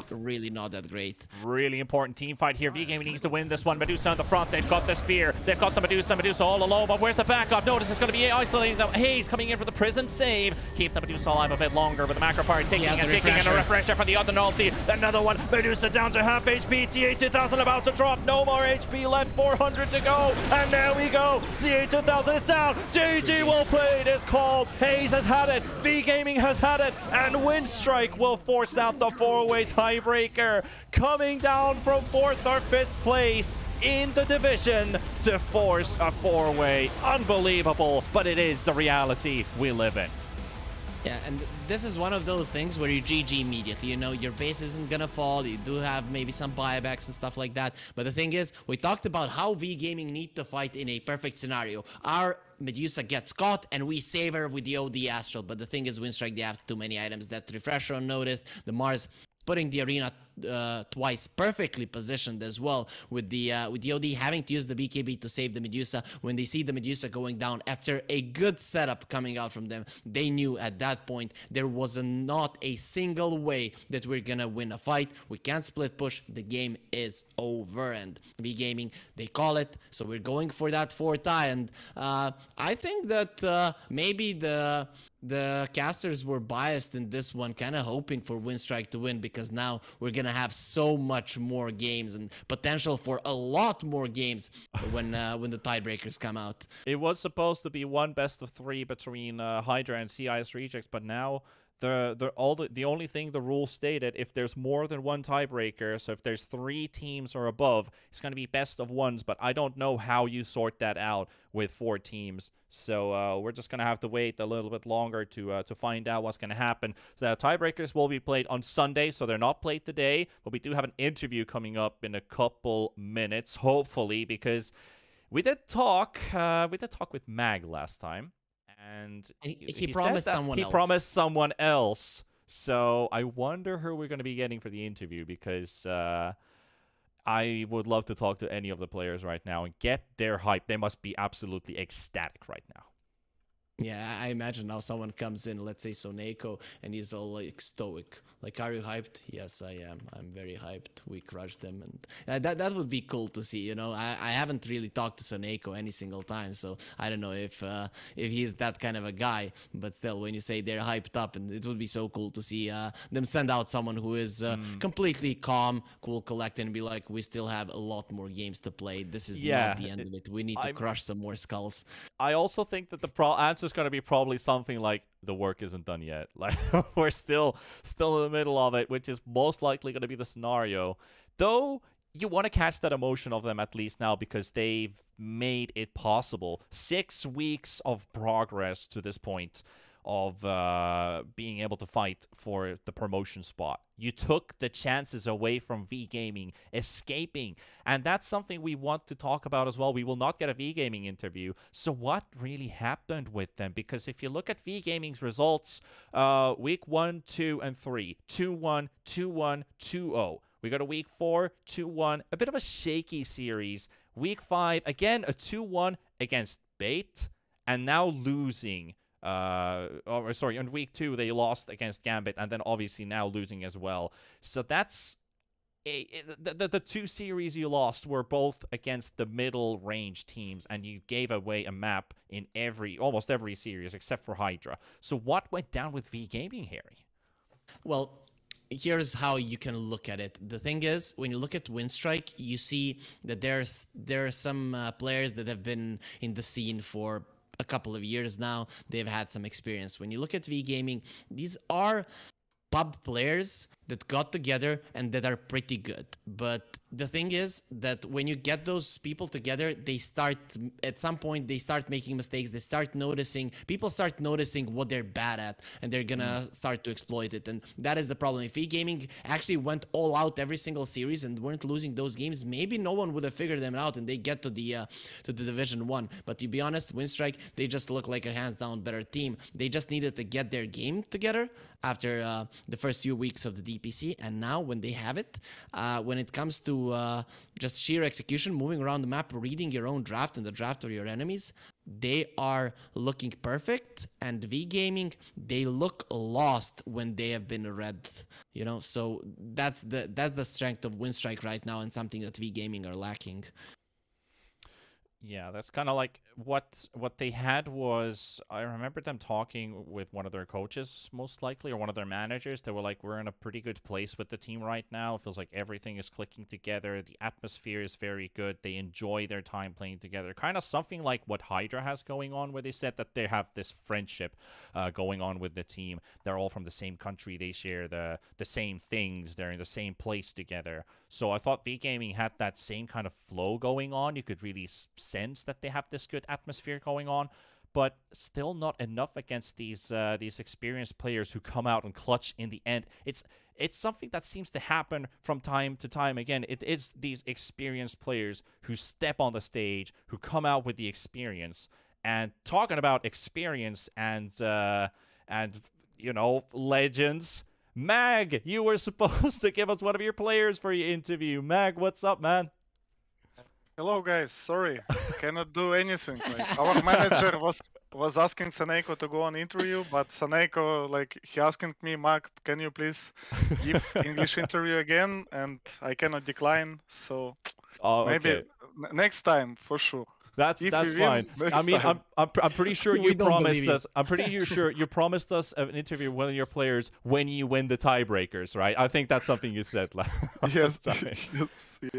really not that great. Really important team fight here. V Gaming needs to win this one. Medusa on the front, they've got the spear, they've got the Medusa all alone, but where's the backup? Notice it's going to be isolating them. Hayes coming in for the prison save. Keep the Medusa alive a bit longer, but the macro fire ticking and ticking, and a refresher for the other ulti. Another one. Medusa down to half HP. TA2000 about to drop. No more HP left. 400 to go, and there we go. TA2000 is down. GG, well played is called. Hayes has had it. V Gaming has had it, and Winstrike will force out the 4-way tiebreaker, coming down from 4th or 5th place in the division to force a 4-way. Unbelievable, but it is the reality we live in. Yeah, and this is one of those things where you GG immediately. You know, your base isn't gonna fall. You do have maybe some buybacks and stuff like that. But the thing is, we talked about how V Gaming need to fight in a perfect scenario. Our Medusa gets caught and we save her with the OD Astral. But the thing is, Winstrike, they have too many items. That refresher unnoticed, the Mars putting the arena twice perfectly positioned as well, with the OD having to use the BKB to save the Medusa. When they see the Medusa going down after a good setup coming out from them, they knew at that point there was not a single way that we're gonna win a fight. We can't split push. The game is over, and V Gaming, they call it. So we're going for that 4th tie, and I think that maybe the casters were biased in this one, kind of hoping for Winstrike to win, because now we're gonna have so much more games and potential for a lot more games when the tiebreakers come out. It was supposed to be one best of 3 between Hydra and CIS Rejects, but now the only thing the rule stated, if there's more than one tiebreaker, so if there's 3 teams or above, it's going to be best of 1s, but I don't know how you sort that out with 4 teams. So we're just going to have to wait a little bit longer to find out what's going to happen. So the tiebreakers will be played on Sunday, so they're not played today, but we do have an interview coming up in a couple minutes, hopefully, because we did talk with Mag last time. And he promised someone else. He promised someone else. So I wonder who we're going to be getting for the interview, because I would love to talk to any of the players right now and get their hype. They must be absolutely ecstatic right now. Yeah, I imagine now someone comes in, let's say Soneko, and he's all like stoic. Like, are you hyped? Yes, I am. I'm very hyped. We crushed them, and that would be cool to see. You know, I haven't really talked to Soneko any single time, so I don't know if he's that kind of a guy. But still, when you say they're hyped up, and it would be so cool to see them send out someone who is completely calm, cool, collected, and be like, we still have a lot more games to play. This is not the end of it. We need to crush some more skulls. I also think that the answer is going to be probably something like, the work isn't done yet. Like, we're still in the middle of it, which is most likely going to be the scenario. Though you want to catch that emotion of them at least now, because they've made it possible. 6 weeks of progress to this point of being able to fight for the promotion spot. You took the chances away from V Gaming escaping, and that's something we want to talk about as well. We will not get a V Gaming interview. So what really happened with them? Because if you look at V Gaming's results, week 1, 2, and 3, 2-1, 2-1, 2-0. We got a week 4, 2-1, a bit of a shaky series. Week 5, again, a 2-1 against Bait, and now losing. On week 2 they lost against Gambit, and then obviously now losing as well. So that's the 2 series you lost were both against the middle range teams, and you gave away a map in almost every series except for Hydra. So what went down with V Gaming, Harry? Well, here's how you can look at it. The thing is, when you look at Winstrike, you see that there are some players that have been in the scene for a couple of years now. They've had some experience. When you look at V Gaming, these are pub players that got together and that are pretty good. But the thing is that when you get those people together, they start, at some point, they start making mistakes. They start noticing, people start noticing what they're bad at, and they're gonna start to exploit it. And that is the problem. If E-Gaming actually went all out every single series and weren't losing those games, maybe no one would have figured them out and they get to the Division 1. But to be honest, Winstrike, they just look like a hands down better team. They just needed to get their game together after the first few weeks of the DPC, and now when they have it, when it comes to just sheer execution, moving around the map, reading your own draft and the draft of your enemies, they are looking perfect. And V Gaming, they look lost when they have been red, you know. So that's the strength of Winstrike right now, and something that V Gaming are lacking. Yeah, that's kind of like what they had was, I remember them talking with one of their coaches, most likely, or one of their managers. They were like, we're in a pretty good place with the team right now. It feels like everything is clicking together. The atmosphere is very good. They enjoy their time playing together. Kind of something like what Hydra has going on, where they said that they have this friendship going on with the team. They're all from the same country. They share the same things. They're in the same place together. So I thought V Gaming had that same kind of flow going on. You could really sense that they have this good atmosphere going on, but still not enough against these experienced players who come out and clutch in the end. It's something that seems to happen from time to time again. It is these experienced players who step on the stage, who come out with the experience. And talking about experience and you know, legends. Mag, you were supposed to give us one of your players for your interview. Mag, what's up, man? Hello, guys. Sorry, cannot do anything. Like, our manager was asking Saneko to go on interview, but Saneko, like, he asking me, Mag, can you please give English interview again? And I cannot decline. So maybe next time for sure. That's fine. I mean, I'm pretty sure you promised us. I'm pretty sure you promised us an interview with one of your players when you win the tiebreakers, right? I think that's something you said last time. Yes.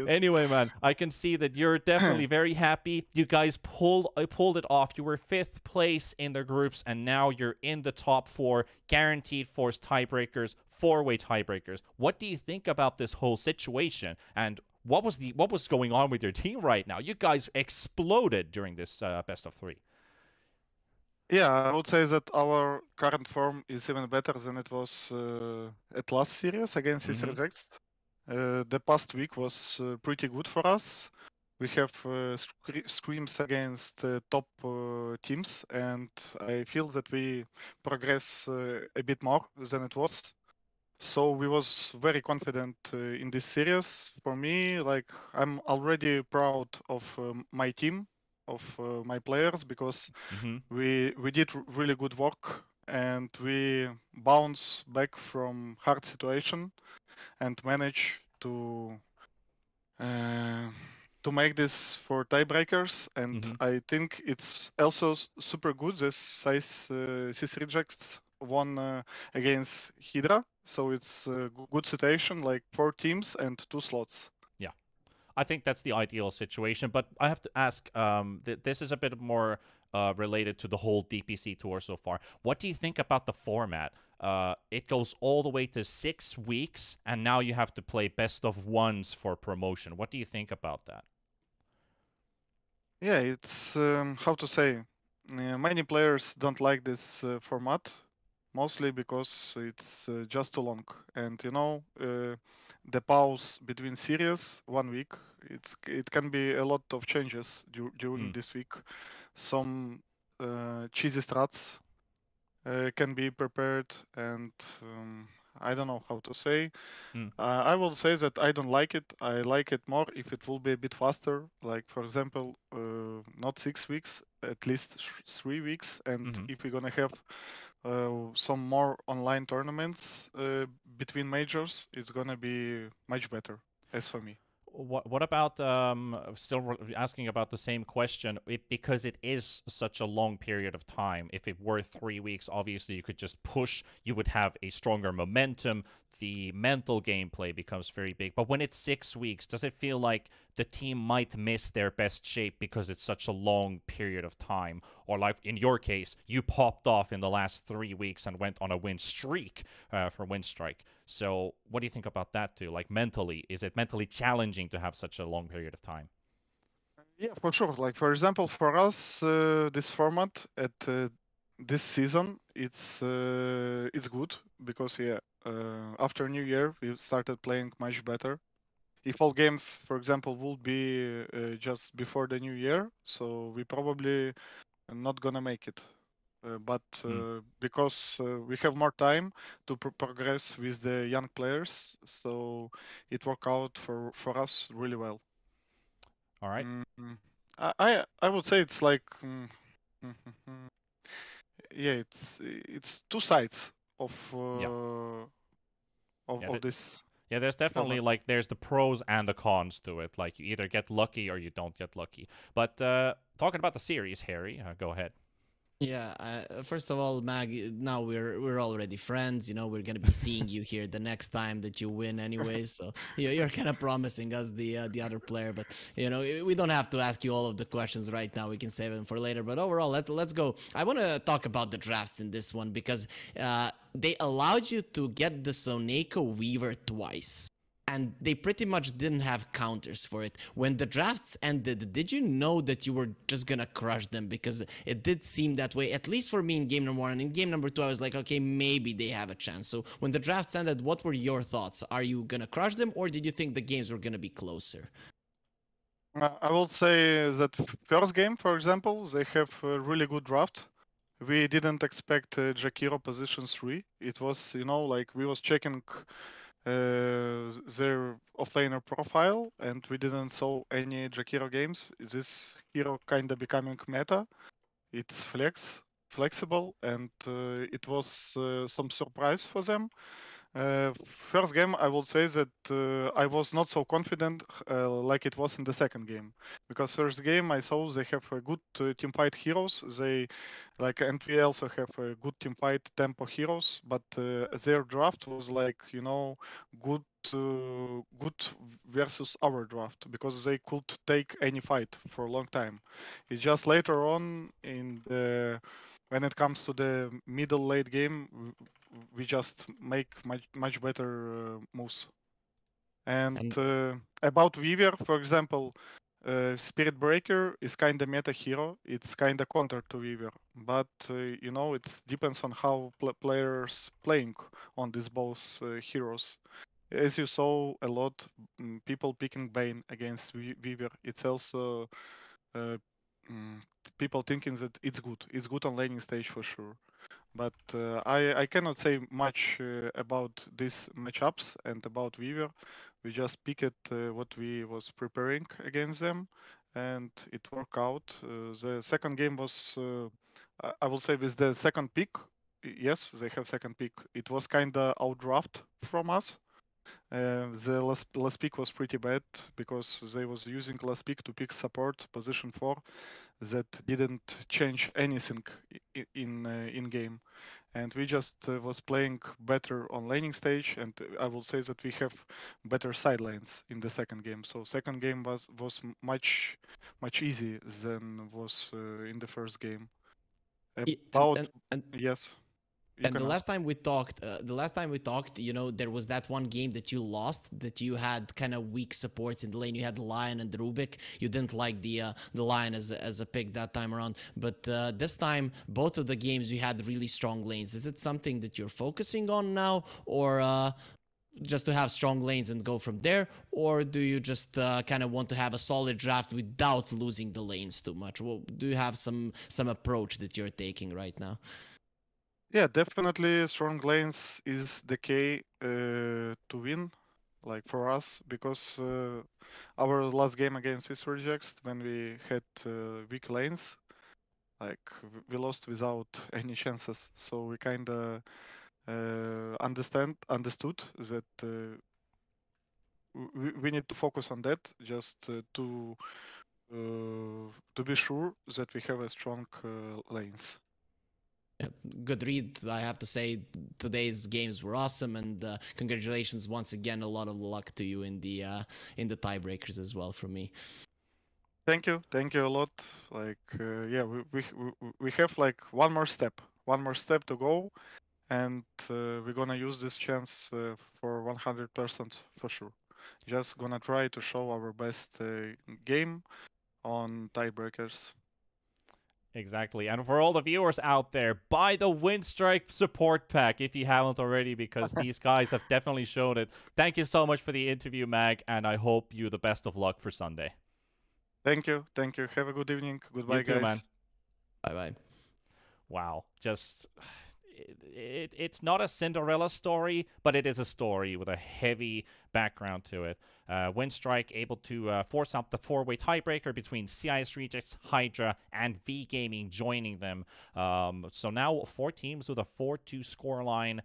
Anyway, man, I can see that you're definitely very happy. You guys pulled it off. You were 5th place in the groups, and now you're in the top 4, guaranteed forced tiebreakers, 4-way tiebreakers. What do you think about this whole situation? And what was going on with your team right now? You guys exploded during this best of 3. Yeah, I would say that our current form is even better than it was at last series against his rejects. The past week was pretty good for us. We have scrims against top teams, and I feel that we progress a bit more than it was. So we was very confident in this series. For me, like, I'm already proud of my team, of my players, because we did really good work and we bounce back from hard situation and manage to make this for tiebreakers. And I think it's also super good. This rejects won against Hydra, so it's a good situation, like 4 teams and 2 slots. Yeah, I think that's the ideal situation. But I have to ask, this is a bit more related to the whole DPC tour so far. What do you think about the format? It goes all the way to 6 weeks, and now you have to play best of ones for promotion. What do you think about that? Yeah, it's how to say. Many players don't like this format, mostly because it's just too long. And you know, the pause between series 1 week, it can be a lot of changes during this week. Some cheesy strats can be prepared, and I don't know how to say. I will say that I don't like it. I like it more if it will be a bit faster. Like, for example, not 6 weeks, at least 3 weeks. And if we're gonna have some more online tournaments between majors, it's gonna be much better, as for me. What about still asking about the same question? Because it is such a long period of time. If it were 3 weeks, obviously you could just push. You would have a stronger momentum. The mental gameplay becomes very big. But when it's 6 weeks, does it feel like the team might miss their best shape because it's such a long period of time? Or like in your case, you popped off in the last 3 weeks and went on a win streak for Winstrike. So what do you think about that too? Like mentally, is it mentally challenging to have such a long period of time? Yeah, for sure. Like for example, for us, this format at this season, it's good because after New Year we started playing much better. If all games, for example, would be just before the New Year, so we probably not gonna make it. But because we have more time to progress with the young players, so it worked out for us really well. All right. I would say it's like yeah, it's two sides of Yeah. of this Yeah, there's definitely format. like there's the pros and the cons to it. Like you either get lucky or you don't get lucky. But talking about the series, Harry, go ahead. Yeah, first of all, Mag, now we're already friends. You know, we're gonna be seeing you here the next time that you win, anyways. So you're kind of promising us the other player, but you know we don't have to ask you all of the questions right now. We can save them for later. But overall, let's go. I want to talk about the drafts in this one because they allowed you to get the Soneko Weaver twice. And they pretty much didn't have counters for it. When the drafts ended, did you know that you were just gonna crush them? Because it did seem that way, at least for me in game number one. And in game number two, I was like, okay, maybe they have a chance. So when the drafts ended, what were your thoughts? Are you gonna crush them, or did you think the games were gonna be closer? I will say that first game, for example, they have a really good draft. We didn't expect Jakiro position 3. It was, like we was checking their offlaner profile, and we didn't saw any Jakiro games. This hero kinda becoming meta. It's flexible, and it was some surprise for them. First game, I would say that I was not so confident like it was in the second game, because first game I saw they have a good teamfight heroes. And we also have a good teamfight tempo heroes, but their draft was like good. Good versus our draft because they could take any fight for a long time. It's just later on when it comes to the middle late game, we just make much better moves. And And about Weaver, for example, Spirit Breaker is kind of meta hero. It's kind of counter to Weaver, but it depends on how players playing on these both heroes. As you saw a lot, people picking Bane against Weaver. It's also uh, mm, people thinking that it's good. It's good on laning stage for sure. But I cannot say much about these matchups and about Weaver. We just picked what we was preparing against them, and it worked out. The second game was, I will say, with the second pick. Yes, they have second pick. It was kinda outdraft from us. The last pick was pretty bad because they was using last pick to pick support position 4 that didn't change anything in game, and we just was playing better on laning stage, and I will say that we have better side lanes in the second game. So second game was much easier than was in the first game. About and yes. And the last time we talked, you know, there was that one game that you lost, that you had kind of weak supports in the lane. You had Lion and Rubik. You didn't like the Lion as a pick that time around, but this time, both of the games you had really strong lanes. Is it something that you're focusing on now, or just to have strong lanes and go from there, or do you just kind of want to have a solid draft without losing the lanes too much? Well, do you have some approach that you're taking right now? Yeah, definitely strong lanes is the key to win, like for us, because our last game against East Rejects, when we had weak lanes, like we lost without any chances. So we kinda understood that we need to focus on that just to be sure that we have a strong lanes. Yeah, good read. I have to say today's games were awesome, and congratulations once again. A lot of luck to you in the tiebreakers as well from me. Thank you a lot. Like yeah, we have like one more step to go, and we're gonna use this chance for 100% for sure. Just gonna try to show our best game on tiebreakers. Exactly. And for all the viewers out there, buy the Winstrike support pack if you haven't already, because these guys have definitely shown it. Thank you so much for the interview, Mag, and I hope you the best of luck for Sunday. Thank you. Have a good evening. Goodbye, you too, guys. Man. Bye-bye. Wow. Just... It's not a Cinderella story, but it is a story with a heavy background to it. Winstrike able to force out the four-way tiebreaker between CIS Rejects, Hydra, and V Gaming joining them. So now 4 teams with a 4-2 scoreline.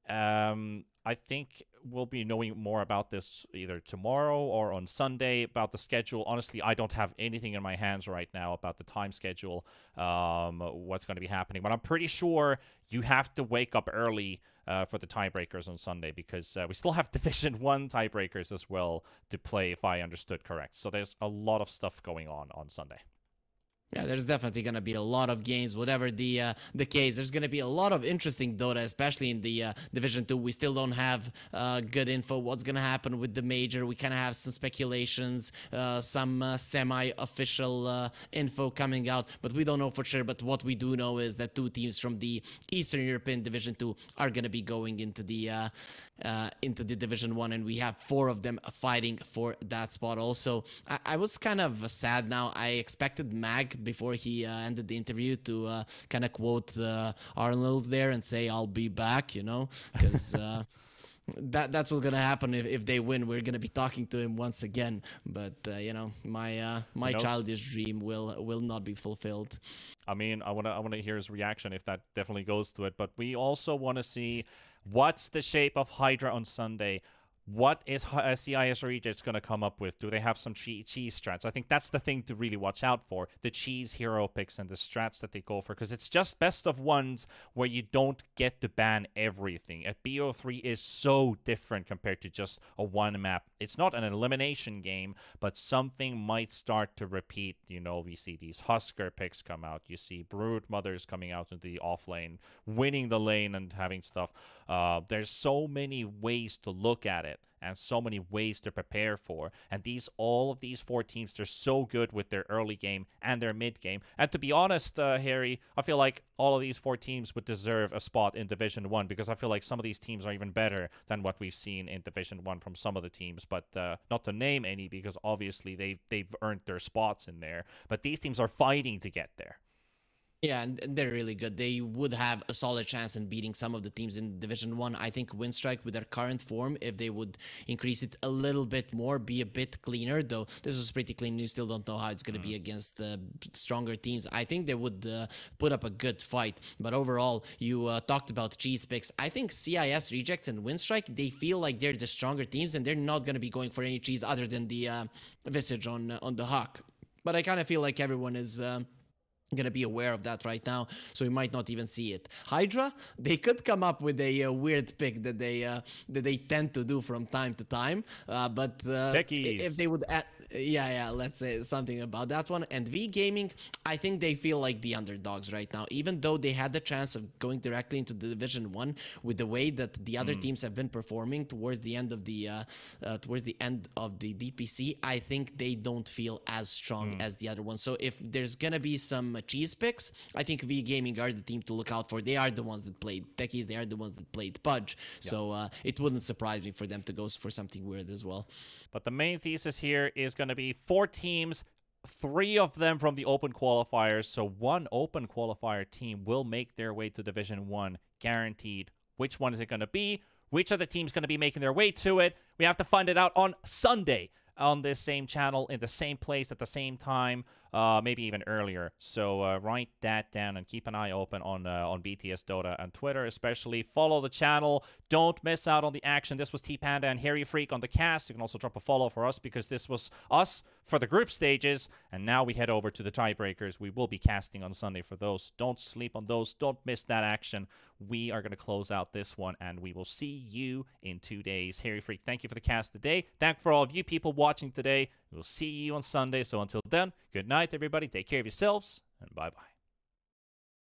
I think we'll be knowing more about this either tomorrow or on Sunday about the schedule. Honestly, I don't have anything in my hands right now about the time schedule, what's going to be happening. But I'm pretty sure you have to wake up early for the tiebreakers on Sunday, because we still have Division 1 tiebreakers as well to play, if I understood correct. So there's a lot of stuff going on Sunday. Yeah, there's definitely going to be a lot of games, whatever the case. There's going to be a lot of interesting Dota, especially in the Division 2. We still don't have good info what's going to happen with the Major. We kind of have some speculations, some semi-official info coming out, but we don't know for sure. But what we do know is that 2 teams from the Eastern European Division 2 are going to be going into the Division 1, and we have 4 of them fighting for that spot also. I was kind of sad now. I expected Mag, before he ended the interview, to kind of quote Arnold there and say, "I'll be back," you know, because that's what's gonna happen if they win. We're gonna be talking to him once again. But you know, my childish dream will not be fulfilled. I mean, I wanna hear his reaction if that definitely goes to it. But we also want to see what's the shape of Hydra on Sunday. What is CIS Rejects going to come up with? Do they have some cheese strats? I think that's the thing to really watch out for. The cheese hero picks and the strats that they go for. Because it's just best of ones where you don't get to ban everything. At BO3 is so different compared to just a one map. It's not an elimination game, but something might start to repeat. You know, we see these Husker picks come out. You see Brood Mothers coming out into the off lane, winning the lane and having stuff. There's so many ways to look at it, and so many ways to prepare for. And all of these 4 teams, they're so good with their early game and their mid game. And to be honest, Harry, I feel like all of these 4 teams would deserve a spot in Division 1, because I feel like some of these teams are even better than what we've seen in Division 1 from some of the teams. But not to name any, because obviously they've earned their spots in there. But these teams are fighting to get there. Yeah, and they're really good. They would have a solid chance in beating some of the teams in Division 1. I think Winstrike, with their current form, if they would increase it a little bit more, be a bit cleaner, though this was pretty clean. You still don't know how it's going to be against stronger teams. I think they would put up a good fight. But overall, you talked about cheese picks. I think CIS Rejects and Winstrike, they feel like they're the stronger teams, and they're not going to be going for any cheese other than the Visage on the Hawk. But I kind of feel like everyone is... gonna be aware of that right now, so we might not even see it. Hydra, they could come up with a weird pick that they tend to do from time to time, but if they would add, yeah, let's say something about that one. And V Gaming, I think they feel like the underdogs right now, even though they had the chance of going directly into the Division 1 with the way that the other teams have been performing towards the end of the DPC. I think they don't feel as strong as the other ones. So if there's gonna be some cheese picks, I think V Gaming are the team to look out for. They are the ones that played Techies, they are the ones that played Pudge, so it wouldn't surprise me for them to go for something weird as well. But the main thesis here is going to be 4 teams, 3 of them from the open qualifiers. So 1 open qualifier team will make their way to Division 1, guaranteed. Which one is it going to be? Which are the teams going to be making their way to it? We have to find it out on Sunday. on this same channel, in the same place, at the same time, maybe even earlier. So write that down and keep an eye open on BTS Dota and Twitter especially. Follow the channel. Don't miss out on the action. This was T-Panda and Hairy Freak on the cast. You can also drop a follow for us because this was us for the group stages. And now we head over to the tiebreakers. We will be casting on Sunday for those. Don't sleep on those. Don't miss that action. We are going to close out this one, and we will see you in 2 days. Hairy Freak, thank you for the cast today. Thank for all of you people watching today. We'll see you on Sunday. So until then, good night, everybody. Take care of yourselves, and bye-bye.